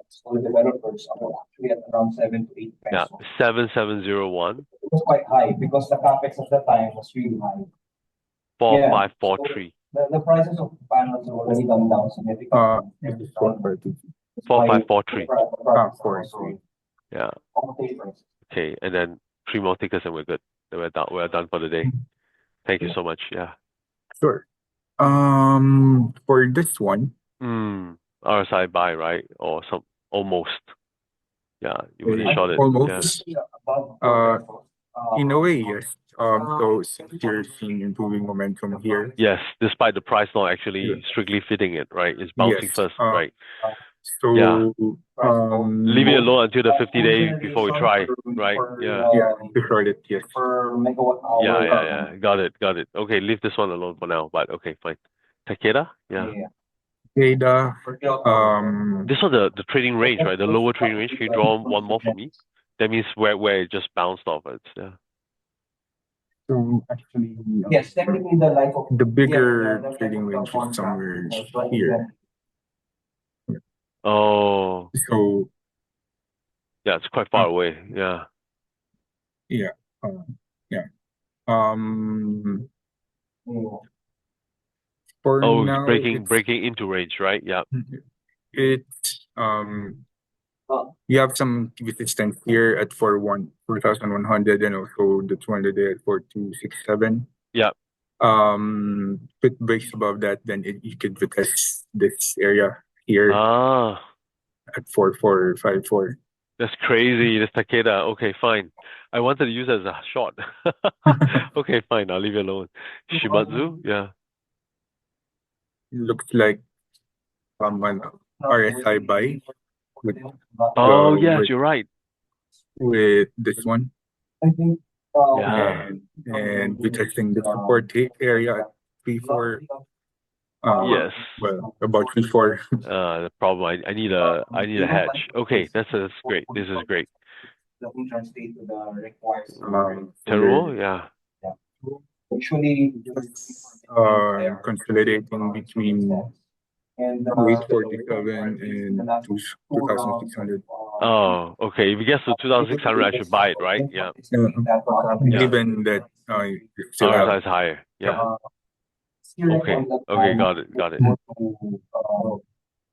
solar developers are actually at around 7 to 8 Yeah, pesos. 7701. It was quite high because the capex at the time was really high. 4543. The prices of panels have already come down significantly. This is 442. 4543. Four. Yeah. Okay, and then 3 more tickets and we're good. Then we're done for the day. Thank you so much. Yeah. Sure. For this one, RSI buy, right? Or some almost. Yeah, you really shot it. almost. Yeah. In a way, yes. So since you're seeing improving momentum here, Yes, despite the price not actually strictly fitting it, right? It's bouncing yes. first, right? So Yeah. Leave it alone until the 50-day before we try, right? Yeah. yeah, to short it, yes. Per megawatt hour. Yeah. Got it. Okay, leave this one alone for now, but okay, fine. Takeda? Yeah. Data, This was the trading range, right? The lower trading range. Can you draw one more for me? That means where it just bounced off it. Yeah. so actually, Yes, technically the life of the bigger trading range is somewhere here. Oh, So yeah, it's quite uh, far away. Yeah. yeah, yeah. Um, Yeah. for Oh, it's now, breaking into range, right? Yeah. it's you have some resistance here at 4,100 and also the 200 there at 4,267. Yeah. If it breaks above that, then you could retest this area here Ah, at 4,454. that's crazy. That's Takeda. Okay, fine. I wanted to use it as a short. Okay, fine. I'll leave it alone. Shimadzu? Yeah. Looks like an RSI buy with Oh, yes, you're right. this one. I think Yeah. And retesting the support area at 3,4 Yes. well about 3,4 The problem. I need a hedge. Okay, that's great. This is great. that we translate to the required Terumo? Yeah. yeah. Usually consolidating between and 2,847 and 2,600. Oh, okay. If it gets to 2,600, I should buy it, right? Yeah. Yeah. Given that you still have RSI is higher. Yeah. uh, Okay. Okay, got it. Got it.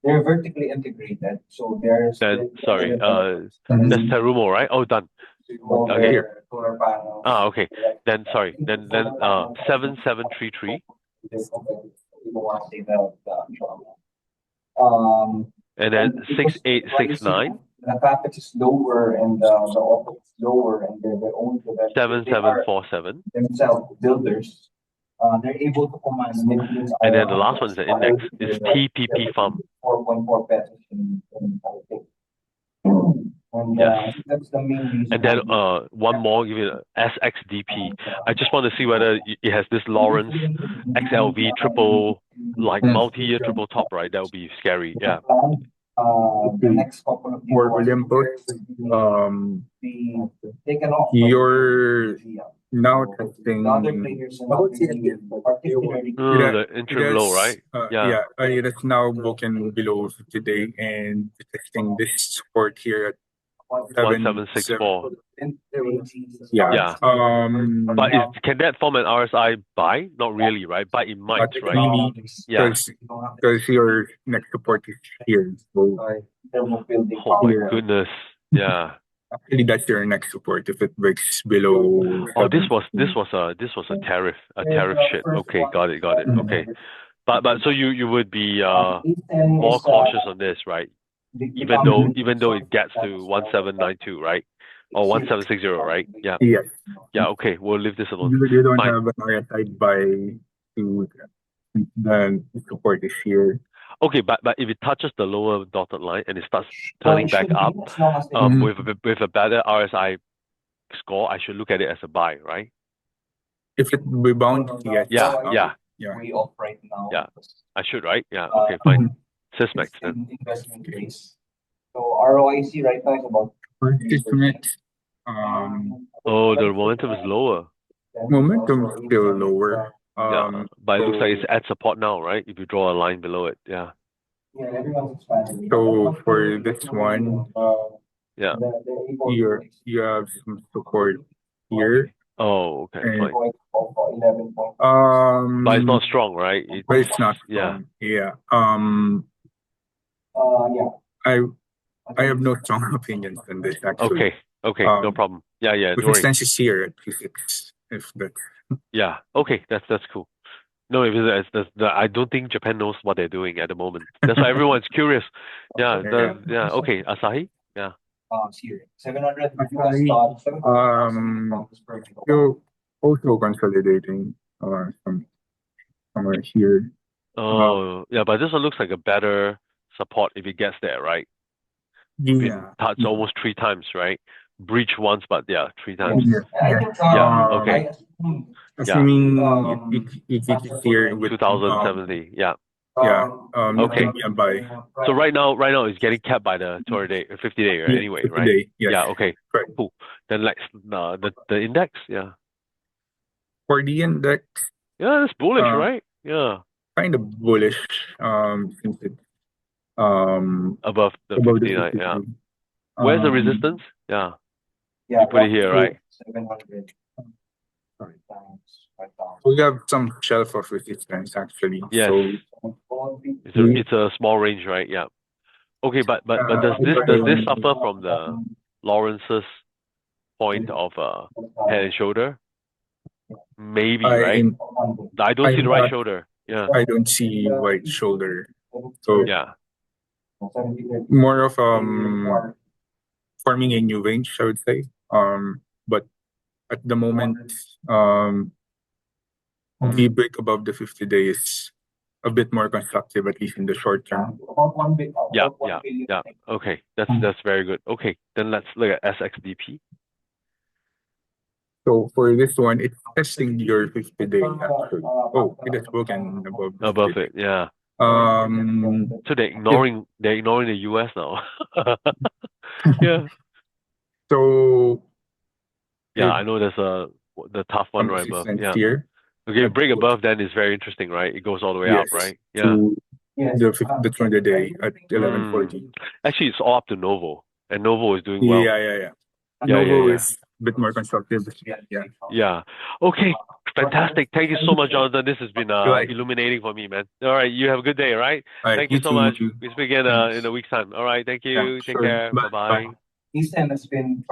they're vertically integrated, so there's Then, sorry, that's Mhm. Terumo, right? Oh, done. Okay. Here. solar panels. Okay. Then, sorry. Then, 7733, People want to say the actual amount. and then Because why is 6869, the capex is lower and the OpEx is lower, and they're only they are 7747, themselves builders. They're able to command mid-teens and then the IRR. last one is the index. It's TPP Farm. 4.4 pesos in Taipei. And Yes. that's the main reason. And then one more, give it SXDP. I just want to see whether it has this Lawrence XLV triple, like multi-year triple top, right? That would be scary. Yeah. The next couple of For Olympus, be taken off. you're now testing. The other players are not really, particularly The interim low, right? Yeah. It is now broken below today and testing this support here at 1764. Yeah. Yeah. But can that form an RSI buy? Not really, right? But it might, Not right? really, Yeah. because your next support is here. So Oh my goodness. Yeah. actually, that's your next support if it breaks below. Oh, this was a tariff shit. Okay, got it. Okay. But so you would be more cautious on this, right? Even though it gets to 1792, right? Or 1760, right? Yeah. Yes. Yeah, okay. We'll leave this alone. You don't Fine. have an RSI buy to the support is here. Okay, but if it touches the lower dotted line and it starts turning back up, with a better RSI score, I should look at it as a buy, right? If it rebounds, yes. Yeah. Way off right now. Yeah. I should, right? Yeah. Okay, fine. Sysmex then. Investment case. So ROIC right now is about Sysmex, Oh, the momentum is lower. momentum is still lower. Yeah, but it looks like it's at support now, right? If you draw a line below it, yeah. Yeah, everyone's expanding. So for this one, Yeah. you have some support here. Oh, okay, fine. But it's not strong, right? But it's not strong. Yeah. I have no strong opinions on this actually. Okay, no problem. Yeah, don't worry. Resistance is here at physics, if that. Yeah, okay, that's cool. No, if it's I don't think Japan knows what they're doing at the moment. That's why everyone's curious. Yeah, okay, Asahi? Yeah. Here, 700 So also consolidating somewhere here. Oh, yeah, but this one looks like a better support if it gets there, right? Yeah. Touch almost 3 times, right? Breach once, but 3 times. Yeah. Okay. Assuming it is here with 2070, yeah. Okay. Buy. So right now it's getting capped by the 200-day, 50-day, anyway, 50 right? day, yes. Yeah. Okay. Correct. Cool. Then the index, yeah. For the index. Yeah, that's bullish, right? Yeah. Kind of bullish. Since it's Above the above the 59, 50 yeah. day. Where's the Um, resistance? Yeah, Yeah, you put it here, right? 700 sorry. times 5,000. We have some shelf of resistance actually. Yes. So It's a small range, right? Yeah. Okay, but does this suffer from the Lawrence's point of head and shoulder? Maybe, right? I don't see I'm the right not, shoulder. Yeah. I don't see white shoulder. So Yeah. more of forming a new range, I would say. But at the moment, the break above the 50 days is a bit more constructive, at least in the short term. Yeah. Okay, that's very good. Okay, then let's look at SXDP. So for this one, it's testing your 50 day actually. Oh, it is broken above 50 Above day. it, yeah. So they're ignoring the US now. Yeah. So Yeah, I know there's the tough one some right above. resistance Yeah. here. Okay, break above then is very interesting, right? It goes all the way Yes, up, right? Yeah. to the 200 day at 1140. Actually, it's all up to Novo, and Novo is doing well. Yeah. Yeah. Novo is a bit more constructive. Yeah. Yeah. Okay. Fantastic. Thank you so much, Jonathan. This has been Right. illuminating for me, man. All right. You have a good day, all right? All right, Thank you so much. We speak again Thanks. in a week's time. All right. Thank Yeah, you. Take sure. care. Bye. Bye-bye. Ethan has been